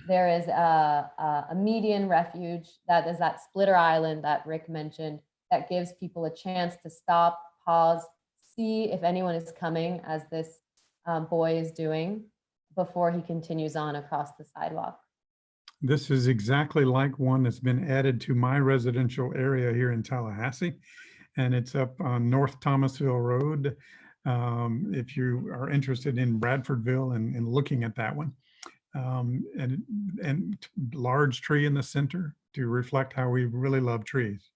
There is a median refuge that is that splitter island that Rick mentioned that gives people a chance to stop, pause, see if anyone is coming, as this boy is doing, before he continues on across the sidewalk. This is exactly like one that's been added to my residential area here in Tallahassee, and it's up on North Thomasville Road. If you are interested in Bradfordville and looking at that one. And large tree in the center to reflect how we really love trees.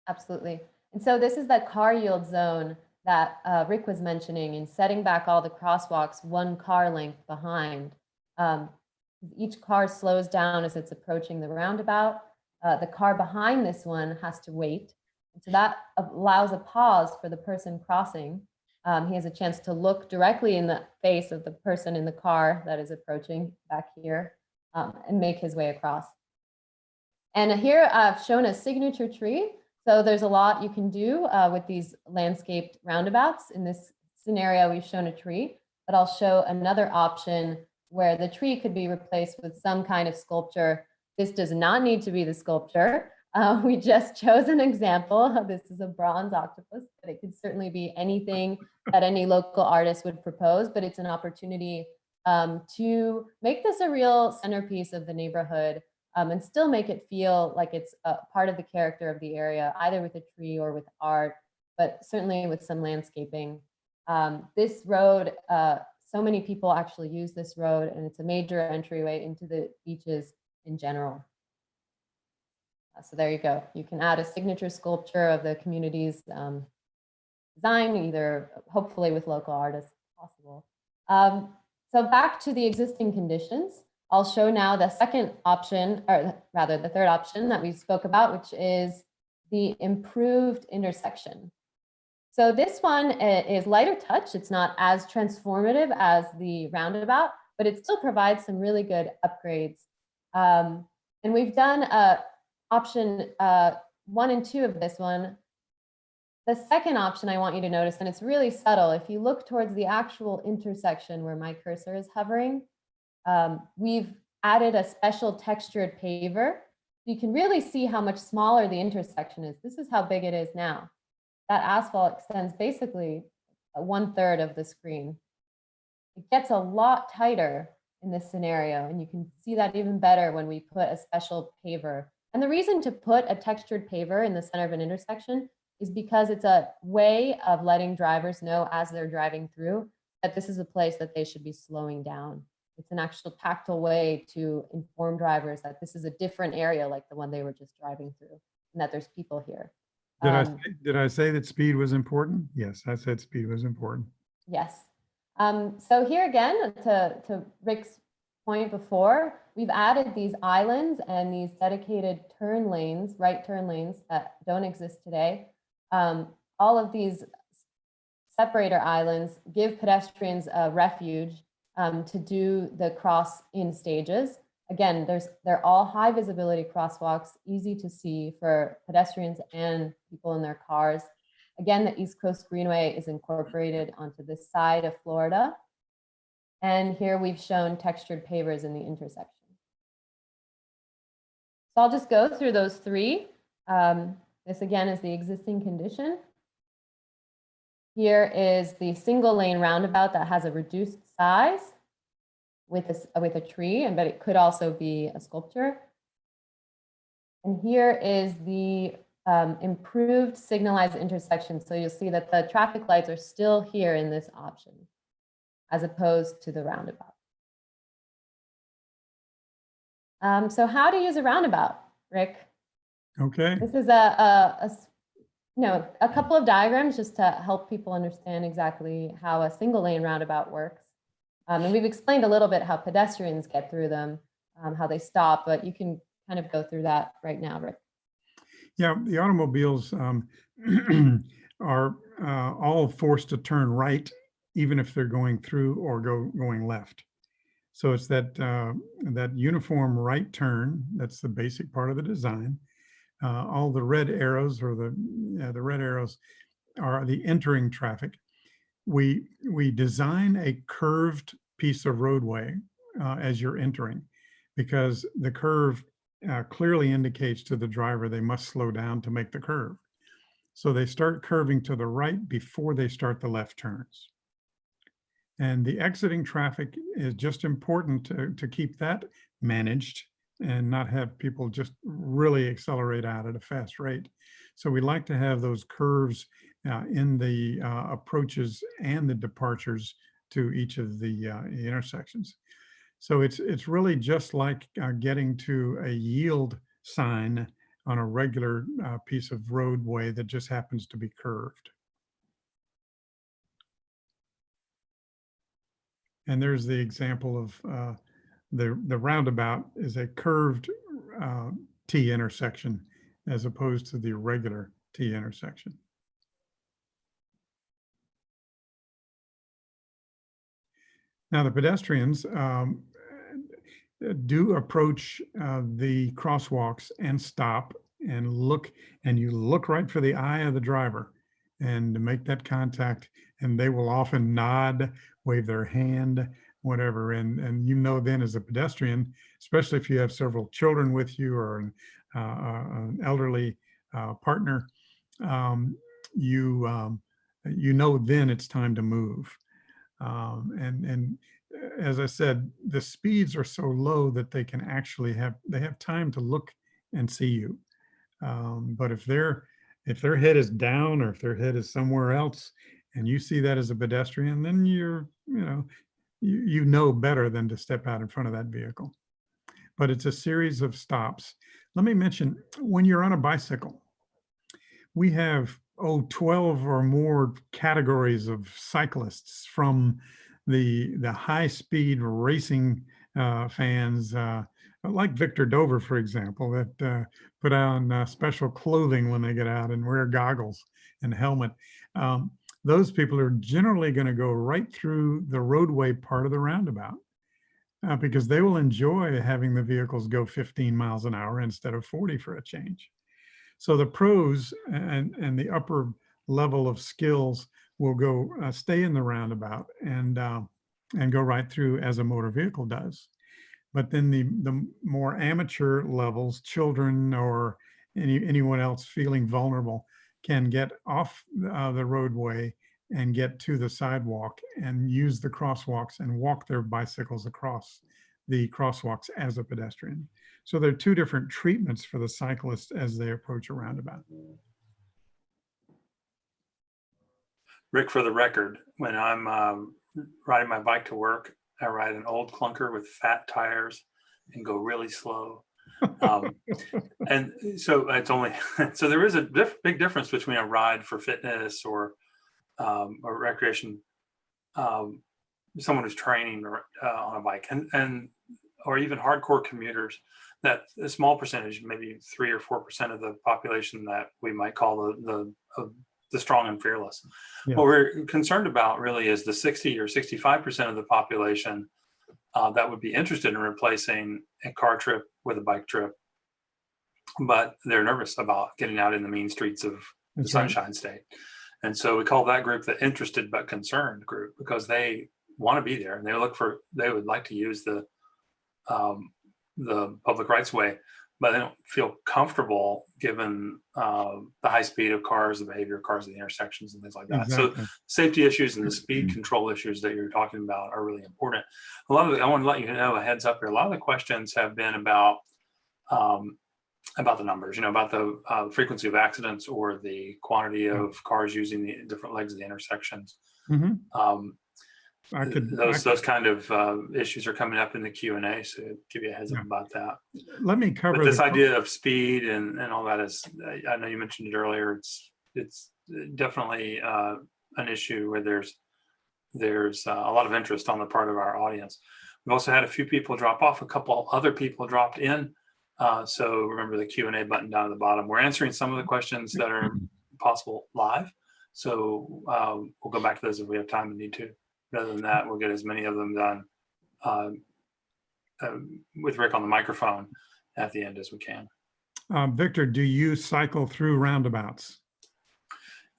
Absolutely. And so this is that car yield zone that Rick was mentioning, in setting back all the crosswalks one car length behind. Each car slows down as it's approaching the roundabout. The car behind this one has to wait. And so that allows a pause for the person crossing. He has a chance to look directly in the face of the person in the car that is approaching back here and make his way across. And here I've shown a signature tree. So there's a lot you can do with these landscaped roundabouts. In this scenario, we've shown a tree, but I'll show another option where the tree could be replaced with some kind of sculpture. This does not need to be the sculpture. We just chose an example. This is a bronze octopus, but it could certainly be anything that any local artist would propose, but it's an opportunity to make this a real centerpiece of the neighborhood and still make it feel like it's a part of the character of the area, either with a tree or with art, but certainly with some landscaping. This road, so many people actually use this road, and it's a major entryway into the beaches in general. So there you go. You can add a signature sculpture of the community's design, either hopefully with local artists if possible. So back to the existing conditions. I'll show now the second option, or rather the third option that we spoke about, which is the improved intersection. So this one is lighter touch. It's not as transformative as the roundabout, but it still provides some really good upgrades. And we've done option 1 and 2 of this one. The second option I want you to notice, and it's really subtle, if you look towards the actual intersection where my cursor is hovering, we've added a special textured paver. You can really see how much smaller the intersection is. This is how big it is now. That asphalt extends basically 1/3 of the screen. It gets a lot tighter in this scenario, and you can see that even better when we put a special paver. And the reason to put a textured paver in the center of an intersection is because it's a way of letting drivers know as they're driving through that this is a place that they should be slowing down. It's an actual tactile way to inform drivers that this is a different area like the one they were just driving through, and that there's people here. Did I say that speed was important? Yes, I said speed was important. Yes. So here again, to Rick's point before, we've added these islands and these dedicated turn lanes, right turn lanes that don't exist today. All of these separator islands give pedestrians a refuge to do the cross in stages. Again, they're all high visibility crosswalks, easy to see for pedestrians and people in their cars. Again, the East Coast Greenway is incorporated onto this side of Florida. And here we've shown textured pavers in the intersection. So I'll just go through those three. This again is the existing condition. Here is the single lane roundabout that has a reduced size with a tree, but it could also be a sculpture. And here is the improved signalized intersection. So you'll see that the traffic lights are still here in this option, as opposed to the roundabout. So how to use a roundabout, Rick? Okay. This is a couple of diagrams just to help people understand exactly how a single lane roundabout works. And we've explained a little bit how pedestrians get through them, how they stop, but you can kind of go through that right now, Rick. Yeah, the automobiles are all forced to turn right, even if they're going through or going left. So it's that uniform right turn. That's the basic part of the design. All the red arrows, or the red arrows, are the entering traffic. We design a curved piece of roadway as you're entering, because the curve clearly indicates to the driver they must slow down to make the curve. So they start curving to the right before they start the left turns. And the exiting traffic is just important to keep that managed and not have people just really accelerate out at a fast rate. So we like to have those curves in the approaches and the departures to each of the intersections. So it's really just like getting to a yield sign on a regular piece of roadway that just happens to be curved. And there's the example of the roundabout is a curved T intersection as opposed to the regular T intersection. Now the pedestrians do approach the crosswalks and stop and look, and you look right for the eye of the driver and make that contact, and they will often nod, wave their hand, whatever. And you know, then as a pedestrian, especially if you have several children with you or an elderly partner, you know then it's time to move. And as I said, the speeds are so low that they can actually have time to look and see you. But if their head is down or if their head is somewhere else, and you see that as a pedestrian, then you know better than to step out in front of that vehicle. But it's a series of stops. Let me mention, when you're on a bicycle, we have 12 or more categories of cyclists, from the high speed racing fans, like Victor Dover, for example, that put on special clothing when they get out and wear goggles and helmet. Those people are generally going to go right through the roadway part of the roundabout because they will enjoy having the vehicles go 15 miles an hour instead of 40 for a change. So the pros and the upper level of skills will go stay in the roundabout and go right through as a motor vehicle does. But then the more amateur levels, children or anyone else feeling vulnerable, can get off the roadway and get to the sidewalk and use the crosswalks and walk their bicycles across the crosswalks as a pedestrian. So there are two different treatments for the cyclists as they approach a roundabout. Rick, for the record, when I'm riding my bike to work, I ride an old clunker with fat tires and go really slow. And so it's only, so there is a big difference between a ride for fitness or recreation, someone who's training on a bike and or even hardcore commuters, that a small percentage, maybe 3 or 4% of the population that we might call the strong and fearless. Yeah. What we're concerned about really is the 60 or 65% of the population that would be interested in replacing a car trip with a bike trip, but they're nervous about getting out in the mean streets of the Sunshine State. And so we call that group the interested but concerned group, because they want to be there and they would like to use the public rights way, but they don't feel comfortable given the high speed of cars, the behavior of cars at the intersections and things like that. Exactly. So safety issues and the speed control issues that you're talking about are really important. I want to let you know, a heads up here, a lot of the questions have been about the numbers, about the frequency of accidents or the quantity of cars using the different legs of the intersections. Mm-hmm. Those kind of issues are coming up in the Q&A, so give you a heads up about that. Let me cover this idea of speed and all that. Is, I know you mentioned it earlier, it's definitely an issue where there's a lot of interest on the part of our audience. We've also had a few people drop off, a couple other people dropped in. So remember the Q&A button down at the bottom. We're answering some of the questions that are possible live. So we'll go back to those if we have time and need to. Other than that, we'll get as many of them done with Rick on the microphone at the end as we can. Victor, do you cycle through roundabouts?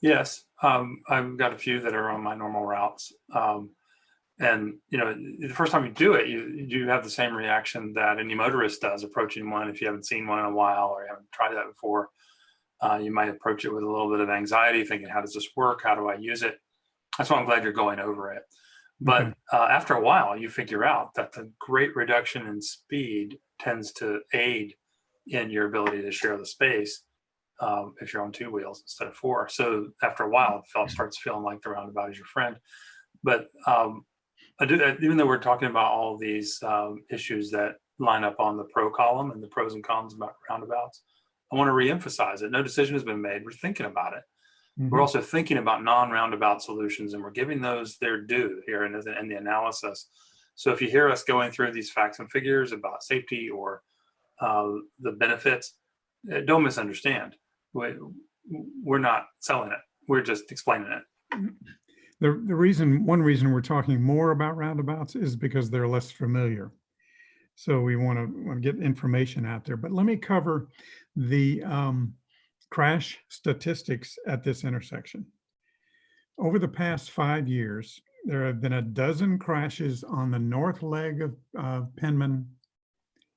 Yes, I've got a few that are on my normal routes. And the first time you do it, you have the same reaction that any motorist does approaching one. If you haven't seen one in a while or you haven't tried that before, you might approach it with a little bit of anxiety, thinking, how does this work? How do I use it? That's why I'm glad you're going over it. But after a while, you figure out that the great reduction in speed tends to aid in your ability to share the space if you're on 2 wheels instead of 4. So after a while, it starts feeling like the roundabout is your friend. But even though we're talking about all of these issues that line up on the pro column and the pros and cons about roundabouts, I want to reemphasize it. No decision has been made. We're thinking about it. Mm-hmm. We're also thinking about non-roundabout solutions, and we're giving those their due here in the analysis. So if you hear us going through these facts and figures about safety or the benefits, don't misunderstand. We're not selling it. We're just explaining it. One reason we're talking more about roundabouts is because they're less familiar. So we want to get information out there. But let me cover the crash statistics at this intersection. Over the past 5 years, there have been a dozen crashes on the north leg of Penman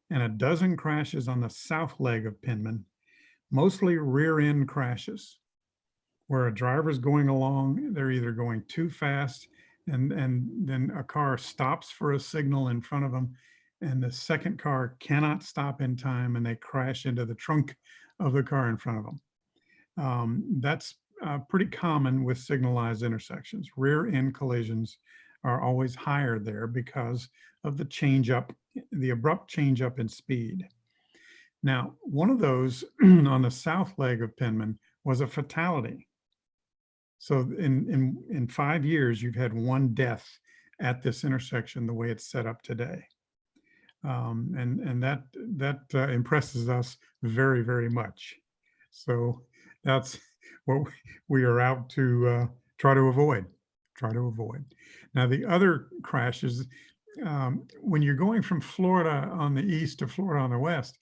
and a dozen crashes on the south leg of Penman, mostly rear end crashes, where a driver's going along, they're either going too fast and then a car stops for a signal in front of them, and the second car cannot stop in time and they crash into the trunk of the car in front of them. That's pretty common with signalized intersections. Rear end collisions are always higher there because of the change up, the abrupt change up in speed. Now, one of those on the south leg of Penman was a fatality. So in 5 years, you've had one death at this intersection the way it's set up today. And that impresses us very, very much. So that's what we are out to try to avoid. Now, the other crashes, when you're going from Florida on the east to Florida on the west,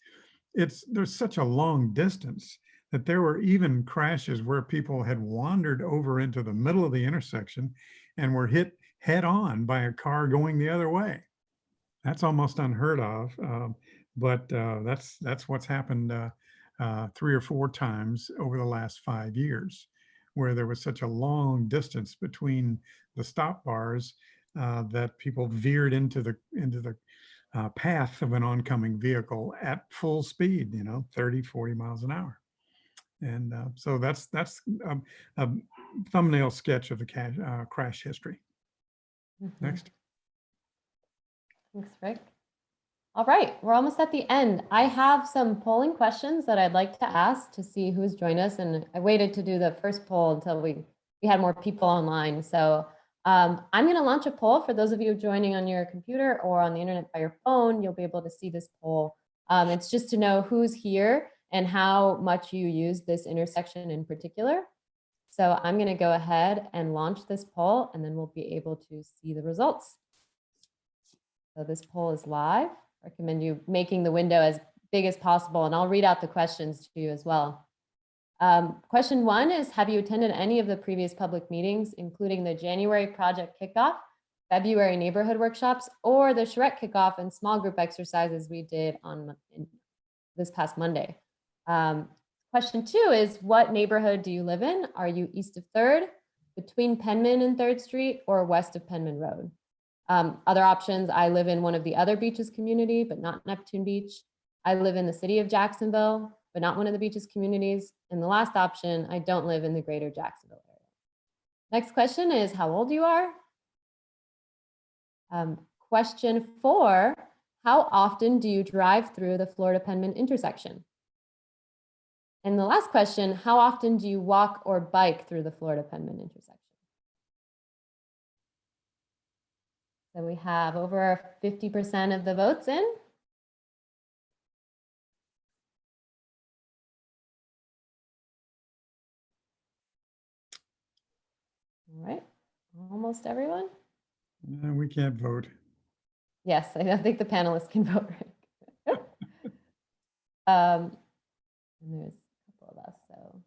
there's such a long distance that there were even crashes where people had wandered over into the middle of the intersection and were hit head on by a car going the other way. That's almost unheard of, but that's what's happened 3 or 4 times over the last 5 years, where there was such a long distance between the stop bars that people veered into the path of an oncoming vehicle at full speed, 30, 40 miles an hour. And so that's a thumbnail sketch of the crash history. Next. Thanks, Rick. All right, we're almost at the end. I have some polling questions that I'd like to ask to see who's joined us. And I waited to do the first poll until we had more people online. So I'm going to launch a poll for those of you joining on your computer or on the internet by your phone. You'll be able to see this poll. It's just to know who's here and how much you use this intersection in particular. So I'm going to go ahead and launch this poll, and then we'll be able to see the results. So this poll is live. I recommend you making the window as big as possible, and I'll read out the questions to you as well. Question 1 is, have you attended any of the previous public meetings, including the January project kickoff, February neighborhood workshops, or the charrette kickoff and small group exercises we did on this past Monday? Question 2 is, what neighborhood do you live in? Are you east of 3rd, between Penman and 3rd Street, or west of Penman Road? Other options, I live in one of the other beaches community, but not Neptune Beach. I live in the city of Jacksonville, but not one of the beaches communities. And the last option, I don't live in the greater Jacksonville area. Next question is how old you are. Question 4, how often do you drive through the Florida Penman intersection? And the last question, how often do you walk or bike through the Florida Penman intersection? So we have over 50% of the votes in. All right, almost everyone. No, we can't vote. Yes, I don't think the panelists can vote. And there's a couple of us, so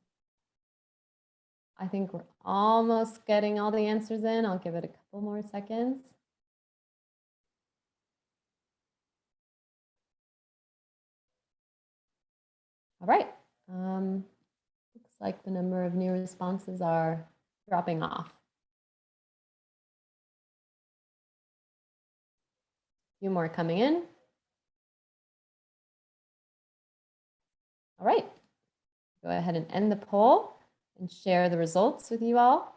I think we're almost getting all the answers in. I'll give it a couple more seconds. All right, looks like the number of new responses are dropping off. A few more coming in. All right, go ahead and end the poll and share the results with you all.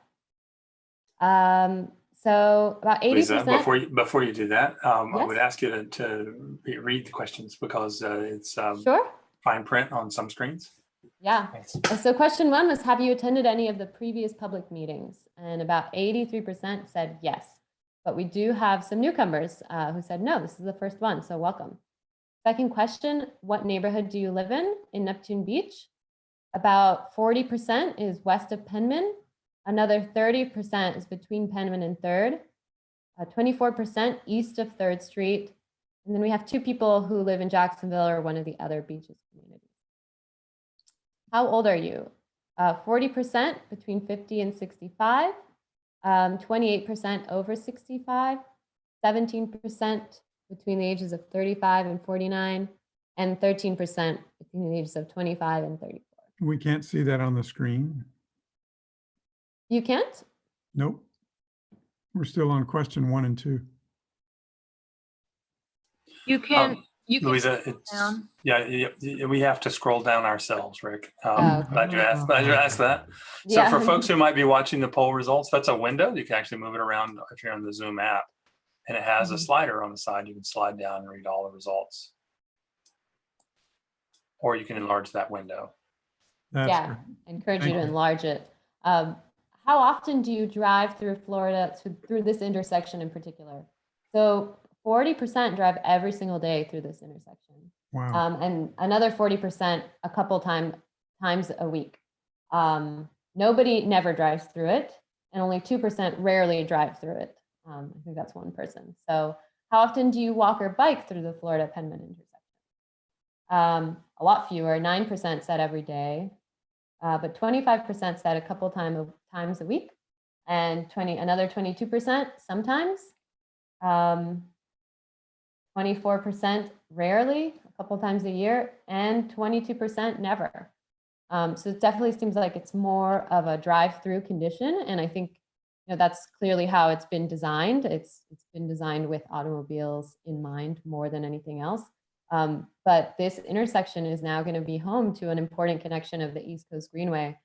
So about 80%. Before you do that, Yes? I would ask you to read the questions because it's Sure. fine print on some screens. Yeah. Thanks. So question 1 was, have you attended any of the previous public meetings? And about 83% said yes. But we do have some newcomers who said, no, this is the first one, so welcome. Second question, what neighborhood do you live in Neptune Beach? About 40% is west of Penman. Another 30% is between Penman and 3rd. 24% east of 3rd Street. And then we have 2 people who live in Jacksonville or one of the other beaches communities. How old are you? 40% between 50 and 65. 28% over 65, 17% between the ages of 35 and 49, and 13% between the ages of 25 and 34. We can't see that on the screen. You can't? Nope. We're still on question 1 and 2. You can Louisa, scroll it's, down. yeah, we have to scroll down ourselves, Rick. Oh, Glad you asked that. So Yeah. for folks who might be watching the poll results, that's a window. You can actually move it around if you're on the Zoom app, and it has a slider on the side. You can slide down and read all the results, or you can enlarge that window. That's Yeah, good. I encourage Thank you to you. enlarge it. How often do you drive through Florida, through this intersection in particular? So 40% drive every single day through this intersection. Wow. And another 40% a couple times a week. Nobody never drives through it, and only 2% rarely drive through it. I think that's one person. So how often do you walk or bike through the Florida Penman intersection? A lot fewer, 9% said every day, but 25% said a couple times a week, and another 22% sometimes. 24% rarely, a couple times a year, and 22% never. So it definitely seems like it's more of a drive-through condition, and I think that's clearly how it's been designed. It's been designed with automobiles in mind more than anything else. But this intersection is now going to be home to an important connection of the East Coast Greenway,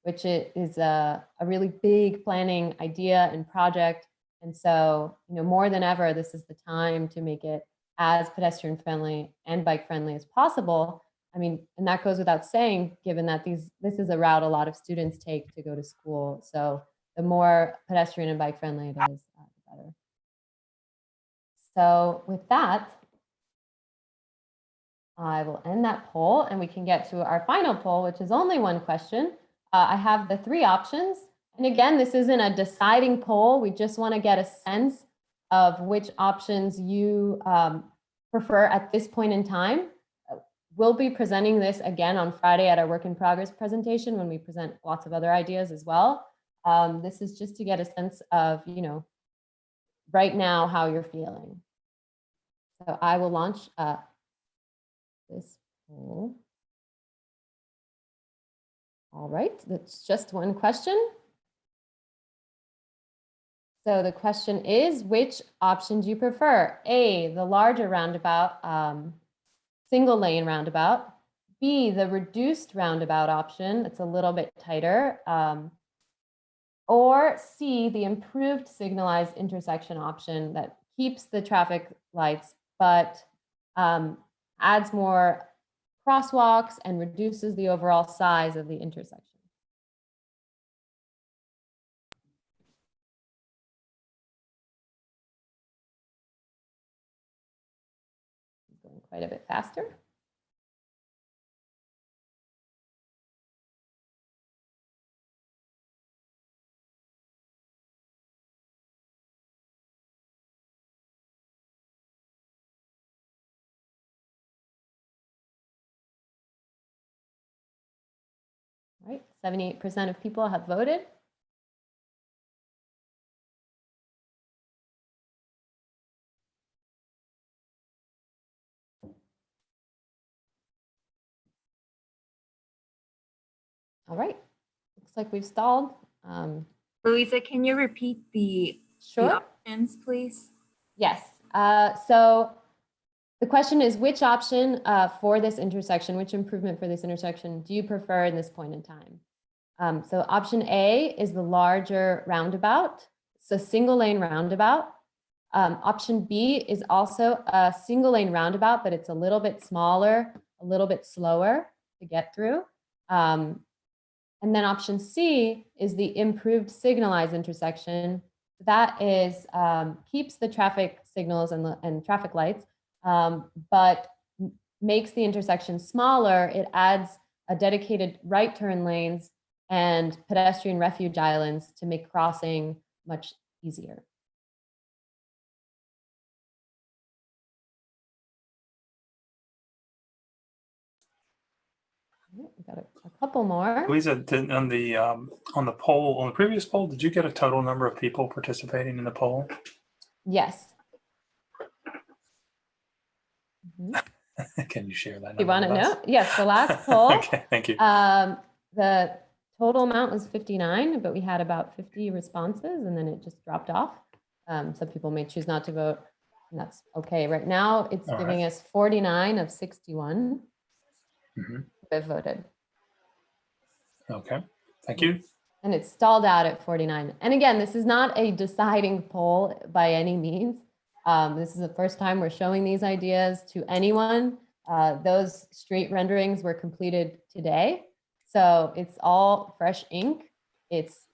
which is a really big planning idea and project. And so, more than ever, this is the time to make it as pedestrian friendly and bike friendly as possible. I mean, and that goes without saying, given that this is a route a lot of students take to go to school. So the more pedestrian and bike friendly it is, the better. So with that, I will end that poll and we can get to our final poll, which is only one question. I have the 3 options. And again, this isn't a deciding poll. We just want to get a sense of which options you prefer at this point in time. We'll be presenting this again on Friday at our work in progress presentation when we present lots of other ideas as well. This is just to get a sense of, right now how you're feeling. So I will launch this poll. All right, that's just one question. So the question is, which option do you prefer? A, the larger roundabout, single lane roundabout. B, the reduced roundabout option, it's a little bit tighter. Or C, the improved signalized intersection option that keeps the traffic lights, but adds more crosswalks and reduces the overall size of the intersection. Going quite a bit faster. All right, 78% of people have voted. All right, looks like we've stalled. Louisa, can you repeat the Sure. options, please? Yes. So the question is, which option for this intersection, which improvement for this intersection do you prefer in this point in time? So option A is the larger roundabout. It's a single lane roundabout. Option B is also a single lane roundabout, but it's a little bit smaller, a little bit slower to get through. And then option C is the improved signalized intersection. That is keeps the traffic signals and traffic lights, but makes the intersection smaller. It adds a dedicated right turn lanes and pedestrian refuge islands to make crossing much easier. We've got a couple more. Louisa, on the poll, on the previous poll, did you get a total number of people participating in the poll? Yes. Mhm. Can you share that? You want to number with know? us? Yes, the last poll. Okay, thank you. The total amount was 59, but we had about 50 responses and then it just dropped off. Some people may choose not to vote, and that's okay. Right now, it's All giving right. us 49 of 61 Mhm. who have voted. Okay, thank you. And it's stalled out at 49. And again, this is not a deciding poll by any means. This is the first time we're showing these ideas to anyone. Those street renderings were completed today. So it's all fresh ink. It's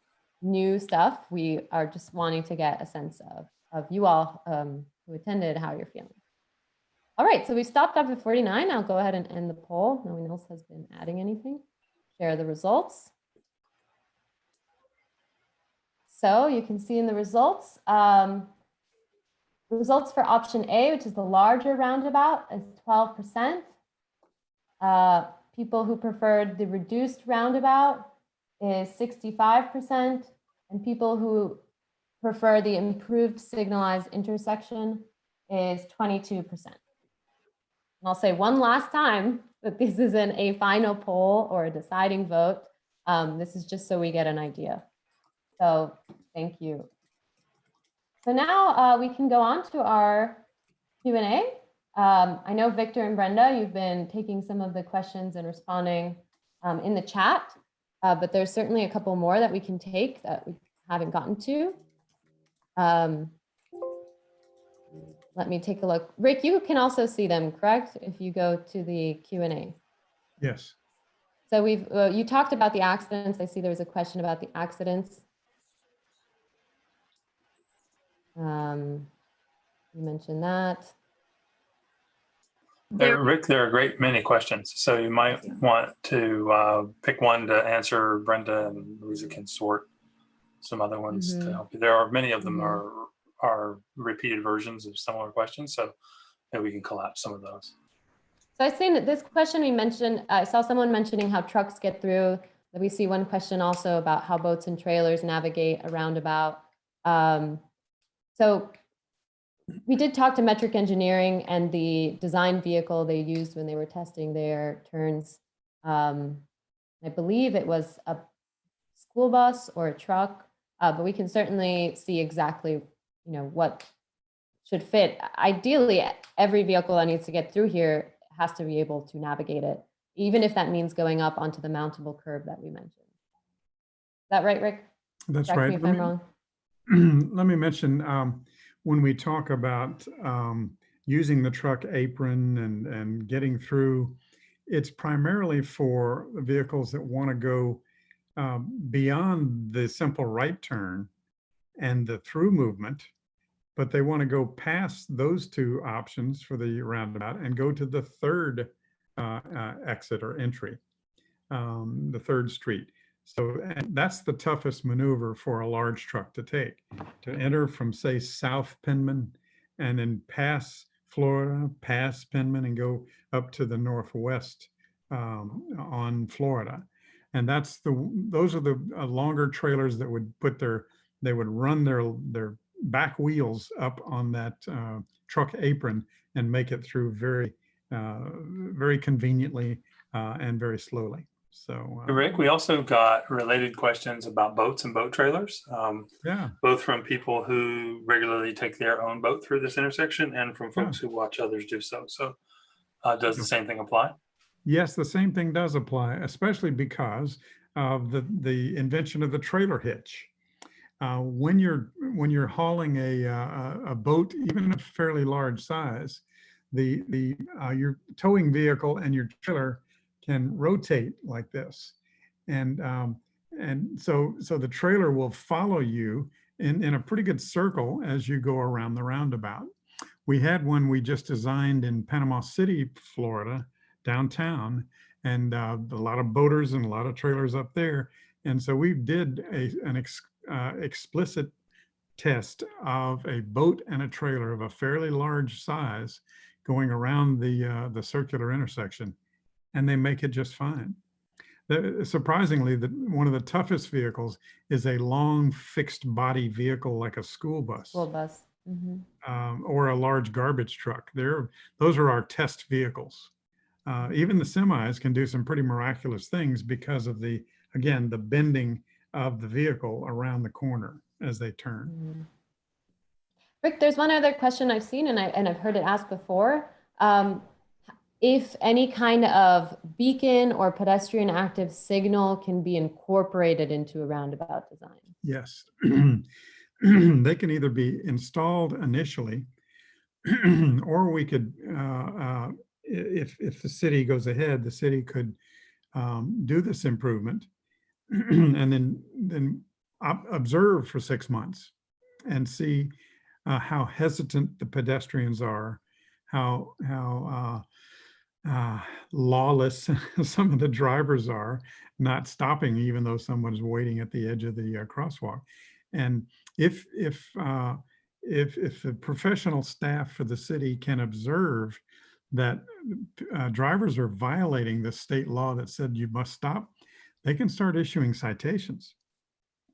new stuff. We are just wanting to get a sense of you all who attended, how you're feeling. All right, so we stopped up at 49. I'll go ahead and end the poll. No one else has been adding anything. Share the results. So you can see in the results, results for option A, which is the larger roundabout, is 12%. People who preferred the reduced roundabout is 65%, and people who prefer the improved signalized intersection is 22%. And I'll say one last time that this isn't a final poll or a deciding vote. This is just so we get an idea. So thank you. So now we can go on to our Q&A. I know Victor and Brenda, you've been taking some of the questions and responding in the chat, but there's certainly a couple more that we can take that we haven't gotten to. Let me take a look. Rick, you can also see them, correct? If you go to the Q&A. Yes. So we've, you talked about the accidents. I see there was a question about the accidents. You mentioned that. Rick, there are a great many questions, so you might want to pick one to answer. Brenda and Louisa can sort some other ones to help you. There are many of them are repeated versions of similar questions, so maybe we can collapse some of those. So I've seen that this question we mentioned, I saw someone mentioning how trucks get through. We see one question also about how boats and trailers navigate a roundabout. So we did talk to Metric Engineering and the design vehicle they used when they were testing their turns. I believe it was a school bus or a truck, but we can certainly see exactly, what should fit. Ideally, every vehicle that needs to get through here has to be able to navigate it, even if that means going up onto the mountable curb that we mentioned. Is that right, Rick? That's Correct right. me if I'm wrong. Let me mention, when we talk about using the truck apron and getting through, it's primarily for vehicles that want to go beyond the simple right turn and the through movement, but they want to go past those two options for the roundabout and go to the third exit or entry, the third street. So that's the toughest maneuver for a large truck to take, to enter from, say, South Penman and then pass Florida, pass Penman and go up to the northwest on Florida. And those are the longer trailers that would they would run their back wheels up on that truck apron and make it through very, very conveniently and very slowly. So, Rick, we also got related questions about boats and boat trailers, yeah, both from people who regularly take their own boat through this intersection and from folks who watch others do so. So does the same thing apply? Yes, the same thing does apply, especially because of the invention of the trailer hitch. When you're hauling a boat, even a fairly large size, your towing vehicle and your trailer can rotate like this, and so the trailer will follow you in a pretty good circle as you go around the roundabout. We had one we just designed in Panama City, Florida, downtown, and a lot of boaters and a lot of trailers up there. And so we did an explicit test of a boat and a trailer of a fairly large size going around the circular intersection, and they make it just fine. Surprisingly, one of the toughest vehicles is a long fixed body vehicle like a school bus. School bus. Mhm. Or a large garbage truck. Those are our test vehicles. Even the semis can do some pretty miraculous things because of again, the bending of the vehicle around the corner as they turn. Mhm. Rick, there's one other question I've seen and I've heard it asked before. If any kind of beacon or pedestrian active signal can be incorporated into a roundabout design. Yes. They can either be installed initially, or we could, if the city goes ahead, the city could do this improvement and then observe for 6 months and see how hesitant the pedestrians are, how lawless some of the drivers are, not stopping even though someone's waiting at the edge of the crosswalk. And if the professional staff for the city can observe that drivers are violating the state law that said you must stop, they can start issuing citations.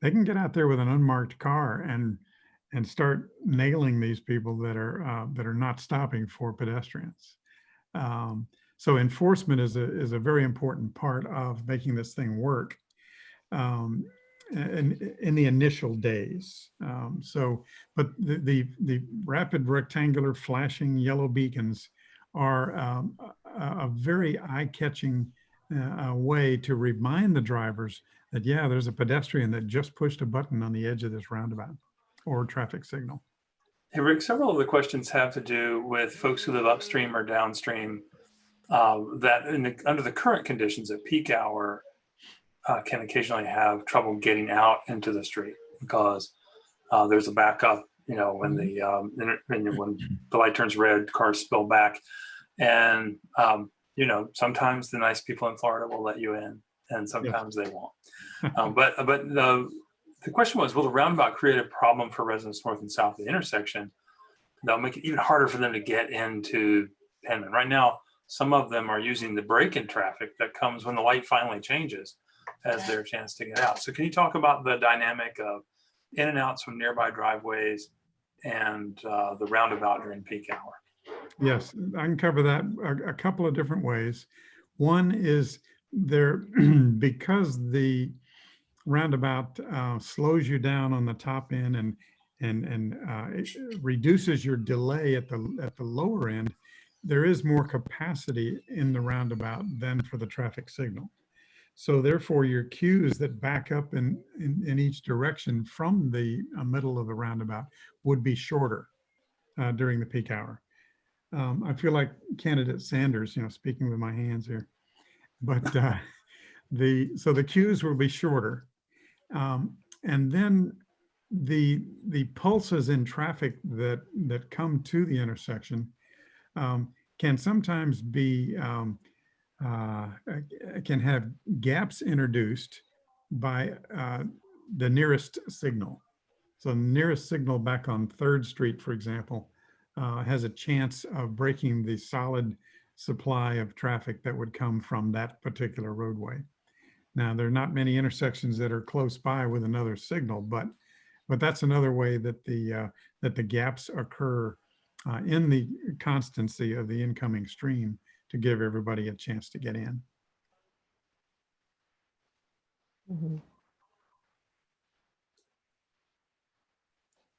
They can get out there with an unmarked car and start nailing these people that are not stopping for pedestrians. So enforcement is a very important part of making this thing work in the initial days. But the rapid rectangular flashing yellow beacons are a very eye-catching way to remind the drivers that, yeah, there's a pedestrian that just pushed a button on the edge of this roundabout or traffic signal. Hey, Rick, several of the questions have to do with folks who live upstream or downstream that under the current conditions at peak hour can occasionally have trouble getting out into the street because there's a backup, when when the light turns red, cars spill back. And, sometimes the nice people in Florida will let you in and sometimes they won't. But the question was, will the roundabout create a problem for residents north and south of the intersection? That'll make it even harder for them to get into Penman. Right now, some of them are using the break-in traffic that comes when the light finally changes as their chance to get out. So can you talk about the dynamic of in and outs from nearby driveways and the roundabout during peak hour? Yes, I can cover that a couple of different ways. One is because the roundabout slows you down on the top end and it reduces your delay at the lower end. There is more capacity in the roundabout than for the traffic signal. So therefore, your queues that back up in each direction from the middle of the roundabout would be shorter during the peak hour. I feel like candidate Sanders, speaking with my hands here, but so the queues will be shorter. And then the pulses in traffic that come to the intersection can sometimes be can have gaps introduced by the nearest signal. So the nearest signal back on 3rd Street, for example, has a chance of breaking the solid supply of traffic that would come from that particular roadway. Now, there are not many intersections that are close by with another signal, but that's another way that the gaps occur in the constancy of the incoming stream to give everybody a chance to get in. Mm-hmm.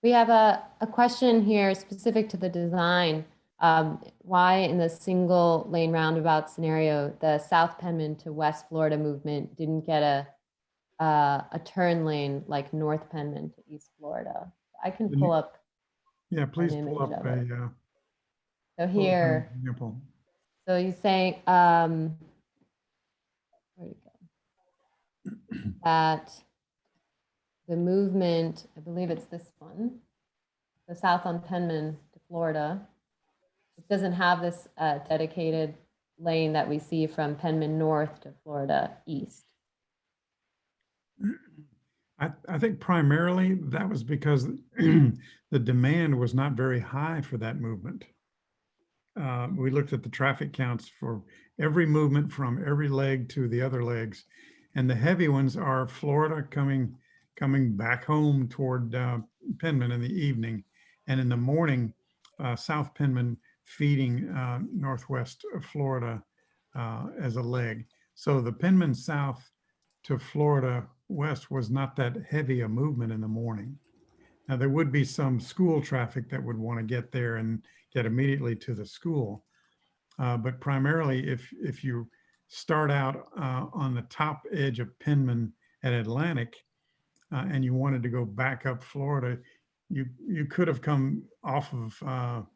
We have a question here specific to the design. Why in the single lane roundabout scenario, the South Penman to West Florida movement didn't get a turn lane like North Penman to East Florida? I can pull up. Yeah, please pull up a. So here, example. So you're saying, where you go? That the movement, I believe it's this one, the south on Penman to Florida, it doesn't have this dedicated lane that we see from Penman North to Florida East. I think primarily that was because the demand was not very high for that movement. we looked at the traffic counts for every movement from every leg to the other legs. And the heavy ones are Florida coming back home toward Penman in the evening. And in the morning, South Penman feeding northwest of Florida as a leg. So the Penman South to Florida West was not that heavy a movement in the morning. Now, there would be some school traffic that would want to get there and get immediately to the school. But primarily, if you start out on the top edge of Penman at Atlantic and you wanted to go back up Florida, you could have come off of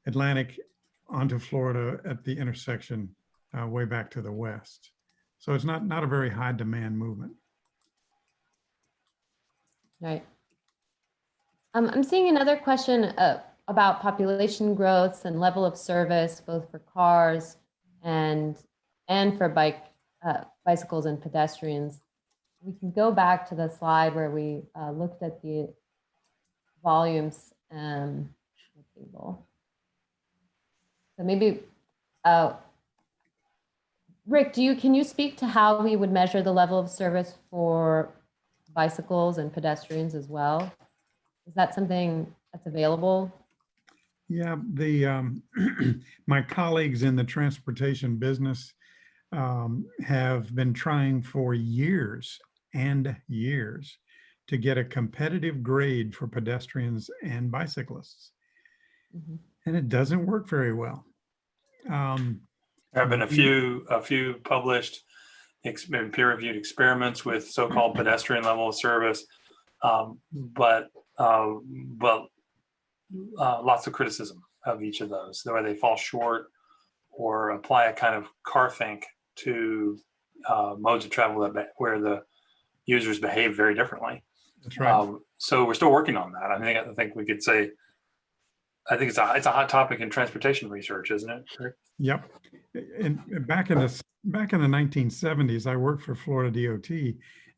Atlantic onto Florida at the intersection way back to the west. So it's not a very high demand movement. Right. I'm seeing another question about population growth and level of service, both for cars and for bicycles and pedestrians. We can go back to the slide where we looked at the volumes table. So maybe, Rick, can you speak to how we would measure the level of service for bicycles and pedestrians as well? Is that something that's available? Yeah, my colleagues in the transportation business have been trying for years and years to get a competitive grade for pedestrians and bicyclists. Mm-hmm. And it doesn't work very well. There have been a few published peer-reviewed experiments with so-called pedestrian level of service, but lots of criticism of each of those, where they fall short or apply a kind of car think to modes of travel where the users behave very differently. That's right. So we're still working on that. I think we could say, I think it's a hot topic in transportation research, isn't it, Rick? Yep. And back in the 1970s, I worked for Florida DOT,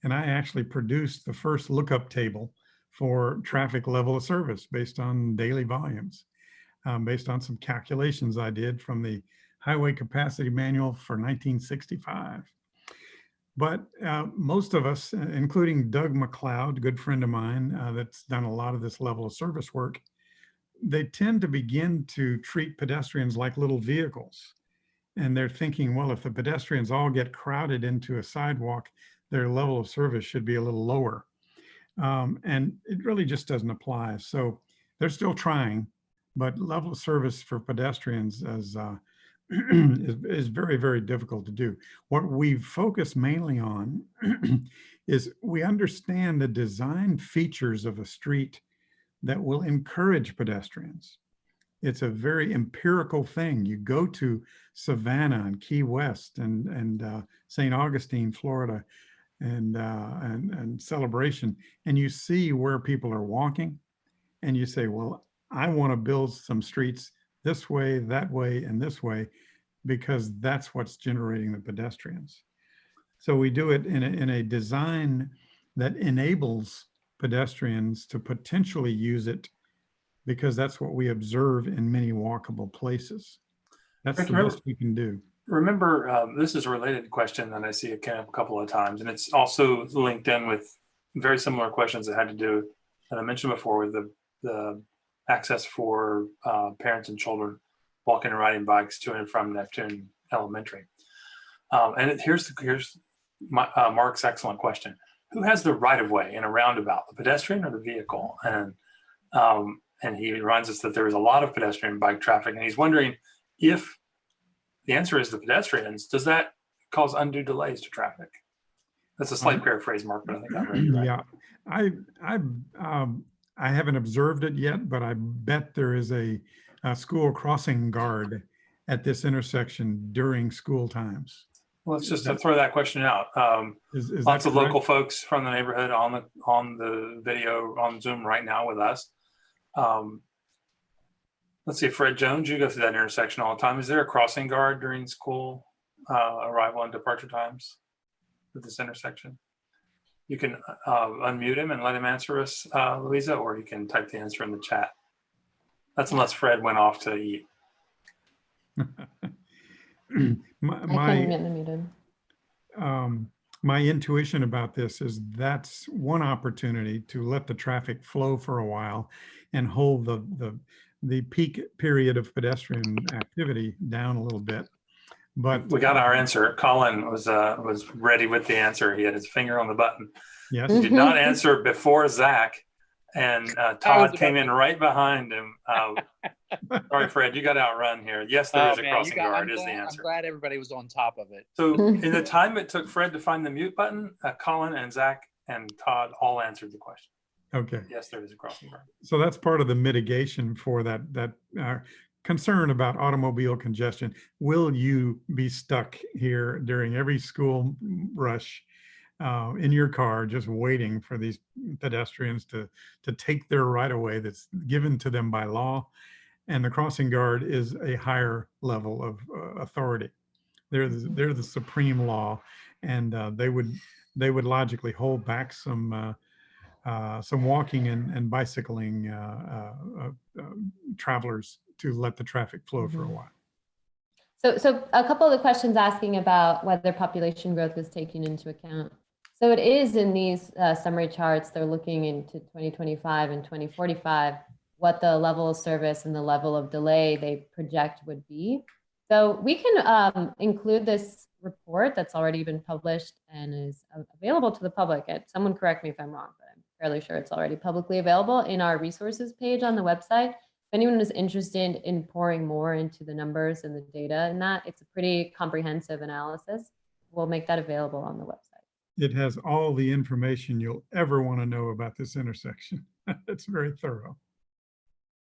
and I actually produced the first lookup table for traffic level of service based on daily volumes, based on some calculations I did from the Highway Capacity Manual for 1965. But most of us, including Doug McLeod, a good friend of mine that's done a lot of this level of service work, they tend to begin to treat pedestrians like little vehicles. And they're thinking, well, if the pedestrians all get crowded into a sidewalk, their level of service should be a little lower. And it really just doesn't apply. So they're still trying, but level of service for pedestrians is very, very difficult to do. What we focus mainly on is we understand the design features of a street that will encourage pedestrians. It's a very empirical thing. You go to Savannah and Key West and St. Augustine, Florida, and Celebration, and you see where people are walking, and you say, well, I want to build some streets this way, that way, and this way, because that's what's generating the pedestrians. So we do it in a design that enables pedestrians to potentially use it, because that's what we observe in many walkable places. That's the best we can do. Remember, this is a related question that I see a couple of times, and it's also linked in with very similar questions that had to do, that I mentioned before, with the access for parents and children walking and riding bikes to and from Neptune Elementary. And here's Mark's excellent question. Who has the right of way in a roundabout, the pedestrian or the vehicle? And he reminds us that there is a lot of pedestrian bike traffic, and he's wondering if the answer is the pedestrians, does that cause undue delays to traffic? That's a slight paraphrase, Mark, but I think I read you right. Yeah, I haven't observed it yet, but I bet there is a school crossing guard at this intersection during school times. Well, let's just throw that question out. Lots of local folks from the neighborhood on the video on Zoom right now with us. Let's see, Fred Jones, you go through that intersection all the time. Is there a crossing guard during school arrival and departure times at this intersection? You can unmute him and let him answer us, Louisa, or you can type the answer in the chat. That's unless Fred went off to eat. my, I couldn't my, get muted. my intuition about this is that's one opportunity to let the traffic flow for a while and hold the peak period of pedestrian activity down a little bit. But We got our answer. Colin was ready with the answer. He had his finger on the button. yes, He did not answer before Zach, and Todd came in right behind him. Sorry, Fred, you got outrun here. Yes, there is a crossing guard is the I'm answer. glad everybody was on top of it. So in the time it took Fred to find the mute button, Colin and Zach and Todd all answered the question. okay. Yes, there is a crossing guard. So that's part of the mitigation for that concern about automobile congestion. Will you be stuck here during every school rush in your car, just waiting for these pedestrians to take their right of way that's given to them by law? And the crossing guard is a higher level of authority. They're the supreme law, and they would logically hold back some walking and bicycling travelers to let the traffic flow for a while. So a couple of the questions asking about whether population growth was taken into account. So it is in these summary charts. They're looking into 2025 and 2045, what the level of service and the level of delay they project would be. So we can include this report that's already been published and is available to the public. Someone correct me if I'm wrong, but I'm fairly sure it's already publicly available in our resources page on the website. If anyone is interested in pouring more into the numbers and the data in that, it's a pretty comprehensive analysis. We'll make that available on the website. It has all the information you'll ever want to know about this intersection. It's very thorough.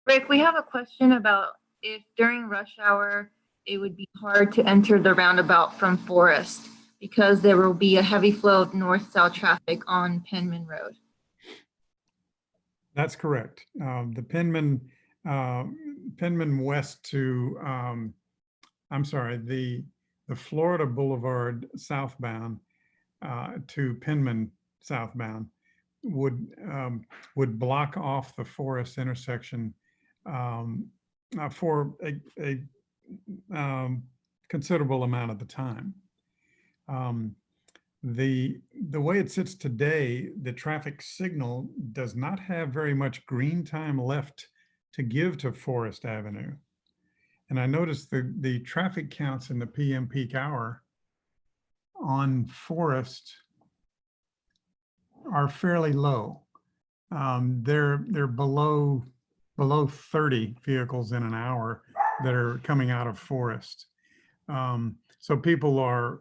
Rick, we have a question about if during rush hour, it would be hard to enter the roundabout from Forest because there will be a heavy flow of north-south traffic on Penman Road. That's correct. The Penman west to, I'm sorry, the Florida Boulevard southbound to Penman southbound would block off the Forest intersection for a considerable amount of the time. The way it sits today, the traffic signal does not have very much green time left to give to Forest Avenue. And I noticed the traffic counts in the PM peak hour on Forest are fairly low. They're below 30 vehicles in an hour that are coming out of Forest. So people are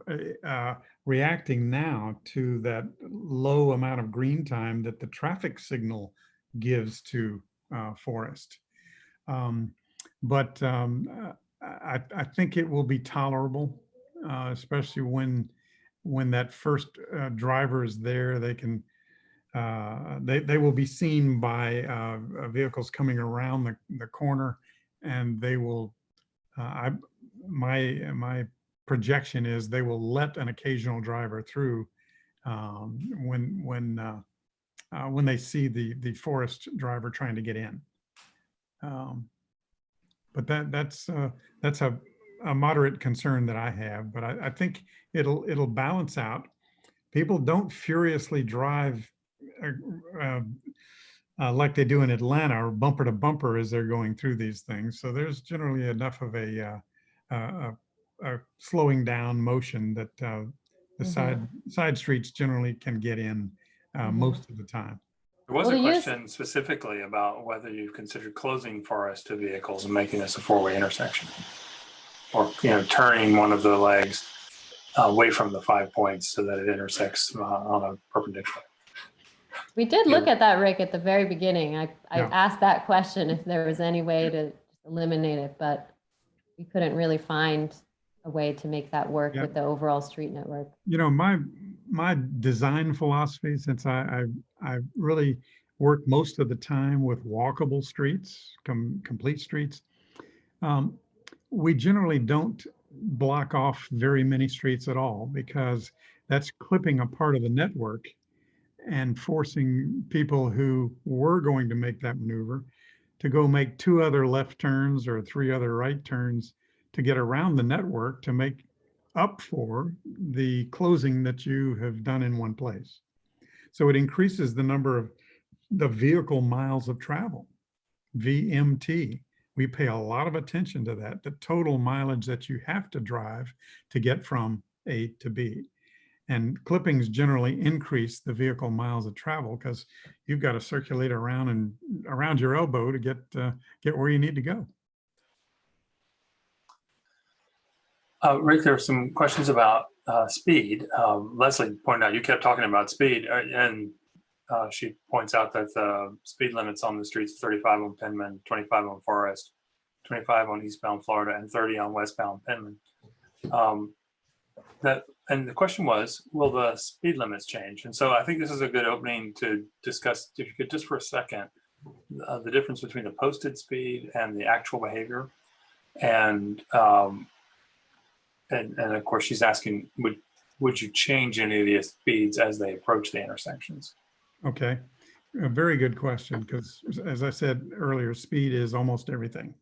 reacting now to that low amount of green time that the traffic signal gives to Forest. But I think it will be tolerable, especially when that first driver is there. They can they will be seen by vehicles coming around the corner, and they will. My projection is they will let an occasional driver through when they see the Forest driver trying to get in. But that's a moderate concern that I have. But I think it'll balance out. People don't furiously drive like they do in Atlanta, or bumper to bumper as they're going through these things. So there's generally enough of a slowing down motion that the side streets generally can get in most of the time. There was a question specifically about whether you've considered closing Forest to vehicles and making this a four-way intersection, or turning one of the legs away from the 5 points so that it intersects on a perpendicular. We did look at that, Rick, at the very beginning. I asked that question if there was any way to eliminate it, but we couldn't really find a way to make that work with the overall street network. My design philosophy, since I really work most of the time with walkable streets, complete streets, we generally don't block off very many streets at all, because that's clipping a part of the network and forcing people who were going to make that maneuver to go make 2 other left turns or 3 other right turns to get around the network to make up for the closing that you have done in one place. So it increases the number of the vehicle miles of travel, VMT. We pay a lot of attention to that, the total mileage that you have to drive to get from A to B. And clippings generally increase the vehicle miles of travel because you've got to circulate around and around your elbow to get where you need to go. Rick, there are some questions about speed. Leslie pointed out you kept talking about speed, and she points out that the speed limits on the streets are 35 on Penman, 25 on Forest, 25 on eastbound Florida, and 30 on westbound Penman. And the question was, will the speed limits change? And so I think this is a good opening to discuss, if you could just for a second, the difference between the posted speed and the actual behavior. And of course, she's asking, would you change any of the speeds as they approach the intersections? Okay, a very good question, because as I said earlier, speed is almost everything.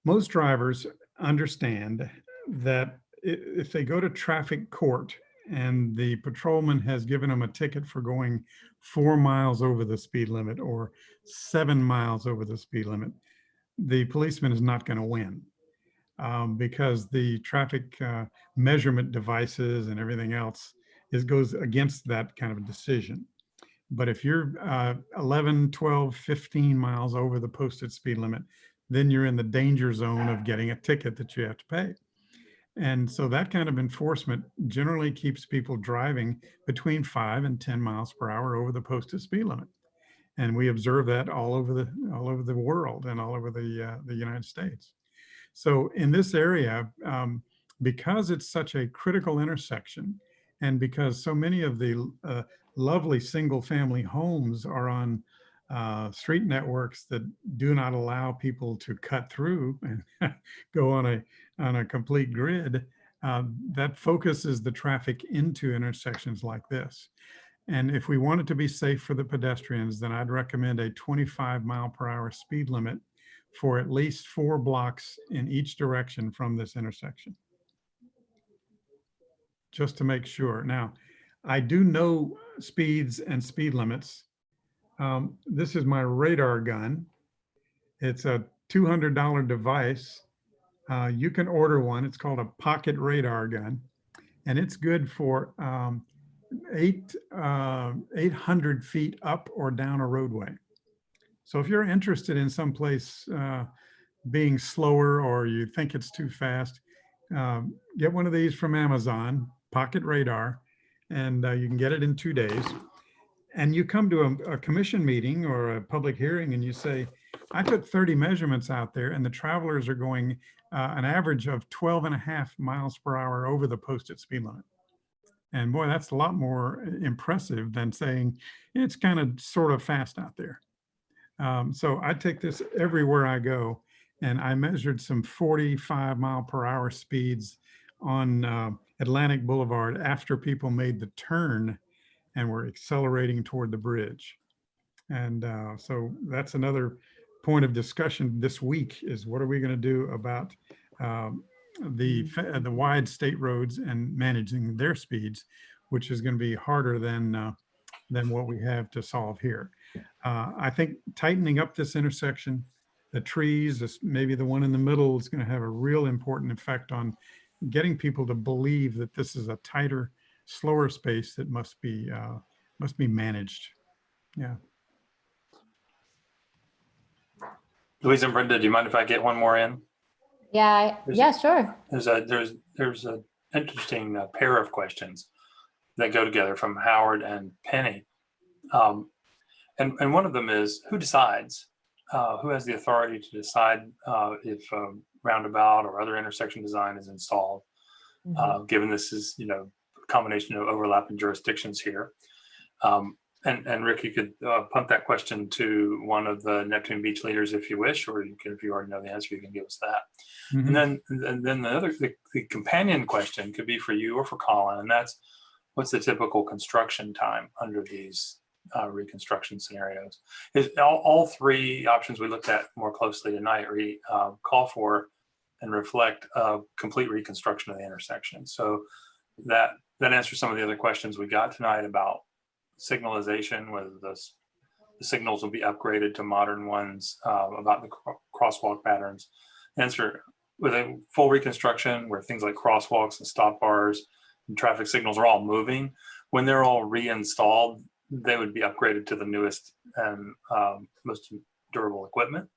Most drivers understand that if they go to traffic court and the patrolman has given them a ticket for going 4 miles over the speed limit or 7 miles over the speed limit, the policeman is not going to win. Because the traffic measurement devices and everything else goes against that kind of a decision. But if you're 11, 12, 15 miles over the posted speed limit, then you're in the danger zone of getting a ticket that you have to pay. And so that kind of enforcement generally keeps people driving between 5 and 10 miles per hour over the posted speed limit. And we observe that all over the world and all over the United States. So in this area, because it's such a critical intersection, and because so many of the lovely single-family homes are on street networks that do not allow people to cut through and go on a complete grid, that focuses the traffic into intersections like this. And if we want it to be safe for the pedestrians, then I'd recommend a 25 mile per hour speed limit for at least 4 blocks in each direction from this intersection, just to make sure. Now, I do know speeds and speed limits. This is my radar gun. It's a $200 device. You can order one. It's called a pocket radar gun, and it's good for 800 feet up or down a roadway. So if you're interested in some place being slower or you think it's too fast, get one of these from Amazon, Pocket Radar, and you can get it in 2 days. And you come to a commission meeting or a public hearing and you say, I took 30 measurements out there and the travelers are going an average of 12.5 miles per hour over the posted speed limit. And boy, that's a lot more impressive than saying it's kind of sort of fast out there. So I take this everywhere I go, and I measured some 45 mile per hour speeds on Atlantic Boulevard after people made the turn and were accelerating toward the bridge. And so that's another point of discussion this week is what are we going to do about the wide state roads and managing their speeds, which is going to be harder than what we have to solve here. I think tightening up this intersection, the trees, maybe the one in the middle, is going to have a real important effect on getting people to believe that this is a tighter, slower space that must be managed. Yeah. Louise and Brenda, do you mind if I get one more in? Yeah, sure. There's an interesting pair of questions that go together from Howard and Penny. And one of them is, who decides? Who has the authority to decide if a roundabout or other intersection design is installed? Given this is, a combination of overlapping jurisdictions here. And Rick, you could punt that question to one of the Neptune Beach leaders if you wish, or you can, if you already know the answer, you can give us that. And then the companion question could be for you or for Colin, and that's, what's the typical construction time under these reconstruction scenarios? All 3 options we looked at more closely tonight call for and reflect a complete reconstruction of the intersection. So that answers some of the other questions we got tonight about signalization, whether the signals will be upgraded to modern ones, about the crosswalk patterns. Answer with a full reconstruction where things like crosswalks and stop bars and traffic signals are all moving. When they're all reinstalled, they would be upgraded to the newest and most durable equipment,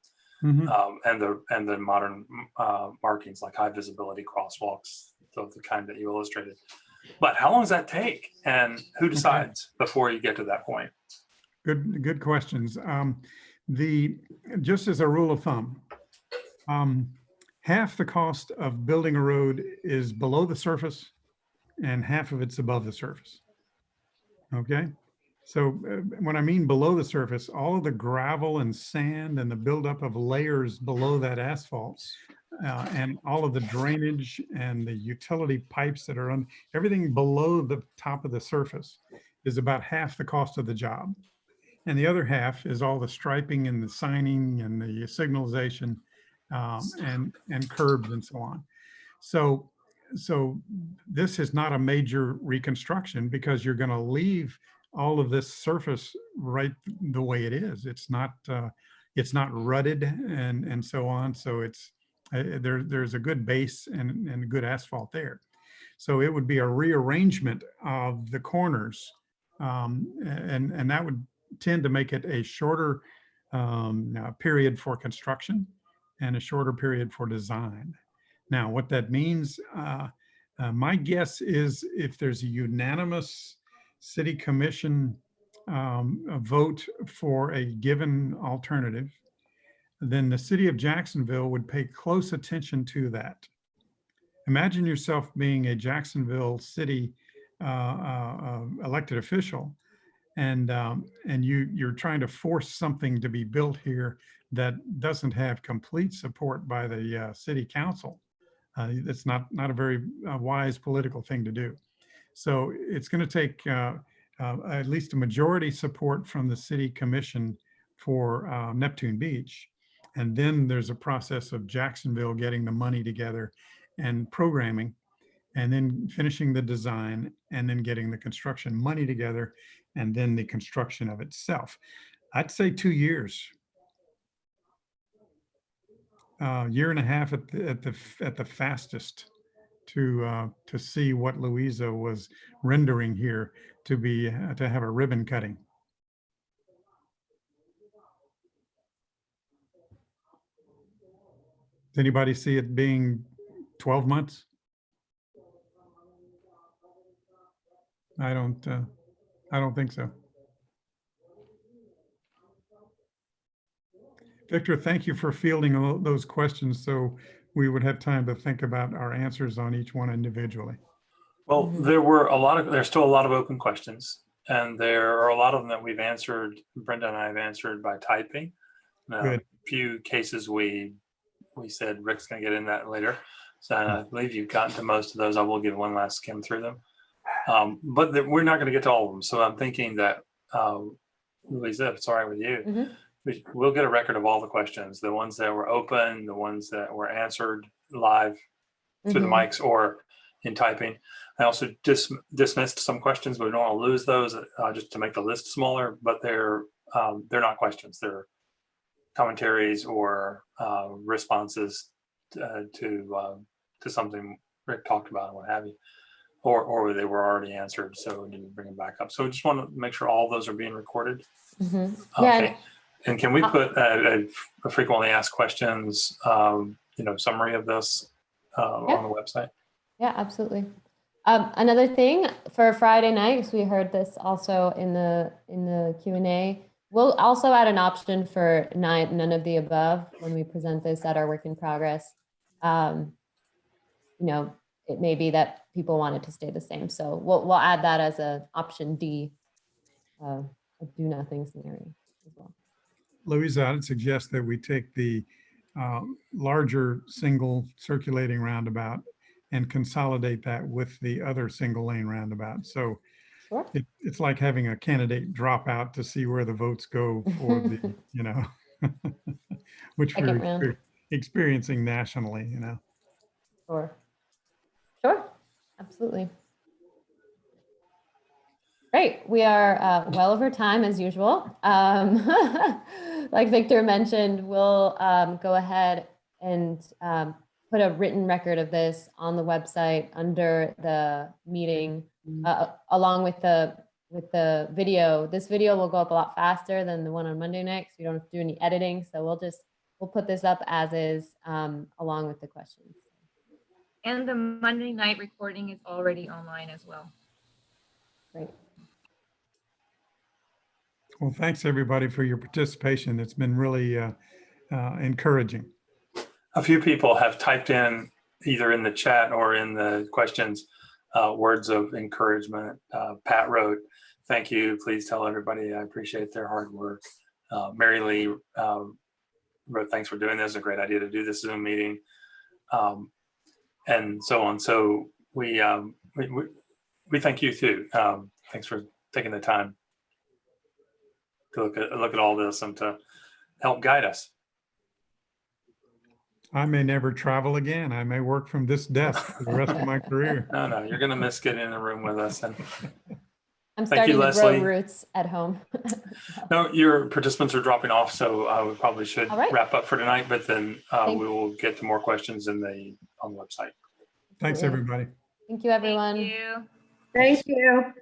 Mhm. and the modern markings like high visibility crosswalks, the kind that you illustrated. But how long does that take, and who decides before you get to that point? Good questions. Just as a rule of thumb, half the cost of building a road is below the surface and half of it's above the surface. Okay. So when I mean below the surface, all of the gravel and sand and the buildup of layers below that asphalt, and all of the drainage and the utility pipes that are on everything below the top of the surface is about half the cost of the job. And the other half is all the striping and the signing and the signalization, and curbs and so on. So this is not a major reconstruction because you're going to leave all of this surface right the way it is. It's not rutted and so on. So it's there's a good base and good asphalt there. So it would be a rearrangement of the corners, and that would tend to make it a shorter period for construction and a shorter period for design. Now, what that means, my guess is if there's a unanimous city commission a vote for a given alternative, then the city of Jacksonville would pay close attention to that. Imagine yourself being a Jacksonville city elected official, and you're trying to force something to be built here that doesn't have complete support by the city council. It's not a very wise political thing to do. So it's going to take at least a majority support from the city commission for Neptune Beach. And then there's a process of Jacksonville getting the money together and programming, and then finishing the design, and then getting the construction money together, and then the construction of itself. I'd say 2 years. Year and a half at the fastest to see what Louisa was rendering here to have a ribbon cutting. Does anybody see it being 12 months? I don't think so. Victor, thank you for fielding all those questions so we would have time to think about our answers on each one individually. Well, there's still a lot of open questions, and there are a lot of them that we've answered. Brenda and I have answered by typing. Good. A few cases we said Rick's going to get in that later. So I believe you've gotten to most of those. I will give one last skim through them. But we're not going to get to all of them. So I'm thinking that, Louisa, if it's all right with you, we'll get a record of all the questions, the ones that were open, the ones that were answered live through the mics or in typing. I also dismissed some questions, but we don't want to lose those just to make the list smaller, but they're not questions. They're commentaries or responses to something Rick talked about and what have you. Or they were already answered, so we didn't bring them back up. So we just want to make sure all those are being recorded. Okay. Yeah. And can we put a frequently asked questions, summary of this on the website? Yeah, absolutely. Another thing for Friday night, because we heard this also in the Q&A, we'll also add an option for none of the above when we present this at our work in progress. It may be that people want it to stay the same. So we'll add that as an option D, a do nothing scenario as well. Louisa, I'd suggest that we take the larger single circulating roundabout and consolidate that with the other single lane roundabout. So Sure. It's like having a candidate drop out to see where the votes go for the, which we're experiencing nationally, Sure. Sure, absolutely. Great, we are well over time as usual. Like Victor mentioned, we'll go ahead and put a written record of this on the website under the meeting, along with the video. This video will go up a lot faster than the one on Monday night, so you don't have to do any editing. So we'll put this up as is, along with the questions. And the Monday night recording is already online as well. Great. Well, thanks everybody for your participation. It's been really encouraging. A few people have typed in either in the chat or in the questions words of encouragement. Pat wrote, "Thank you. Please tell everybody I appreciate their hard work." Mary Lee wrote, "Thanks for doing this. A great idea to do this Zoom meeting," and so on. So we thank you too. Thanks for taking the time to look at all this and to help guide us. I may never travel again. I may work from this desk for the rest of my career. No, you're going to miss getting in a room with us. And I'm Thank starting you, to Leslie. grow roots at home. no, your participants are dropping off, so we probably should All right. wrap up for tonight. But then Thank we will get to more questions on the website. Thanks, everybody. Thank you, everyone. Thank you. Thank you.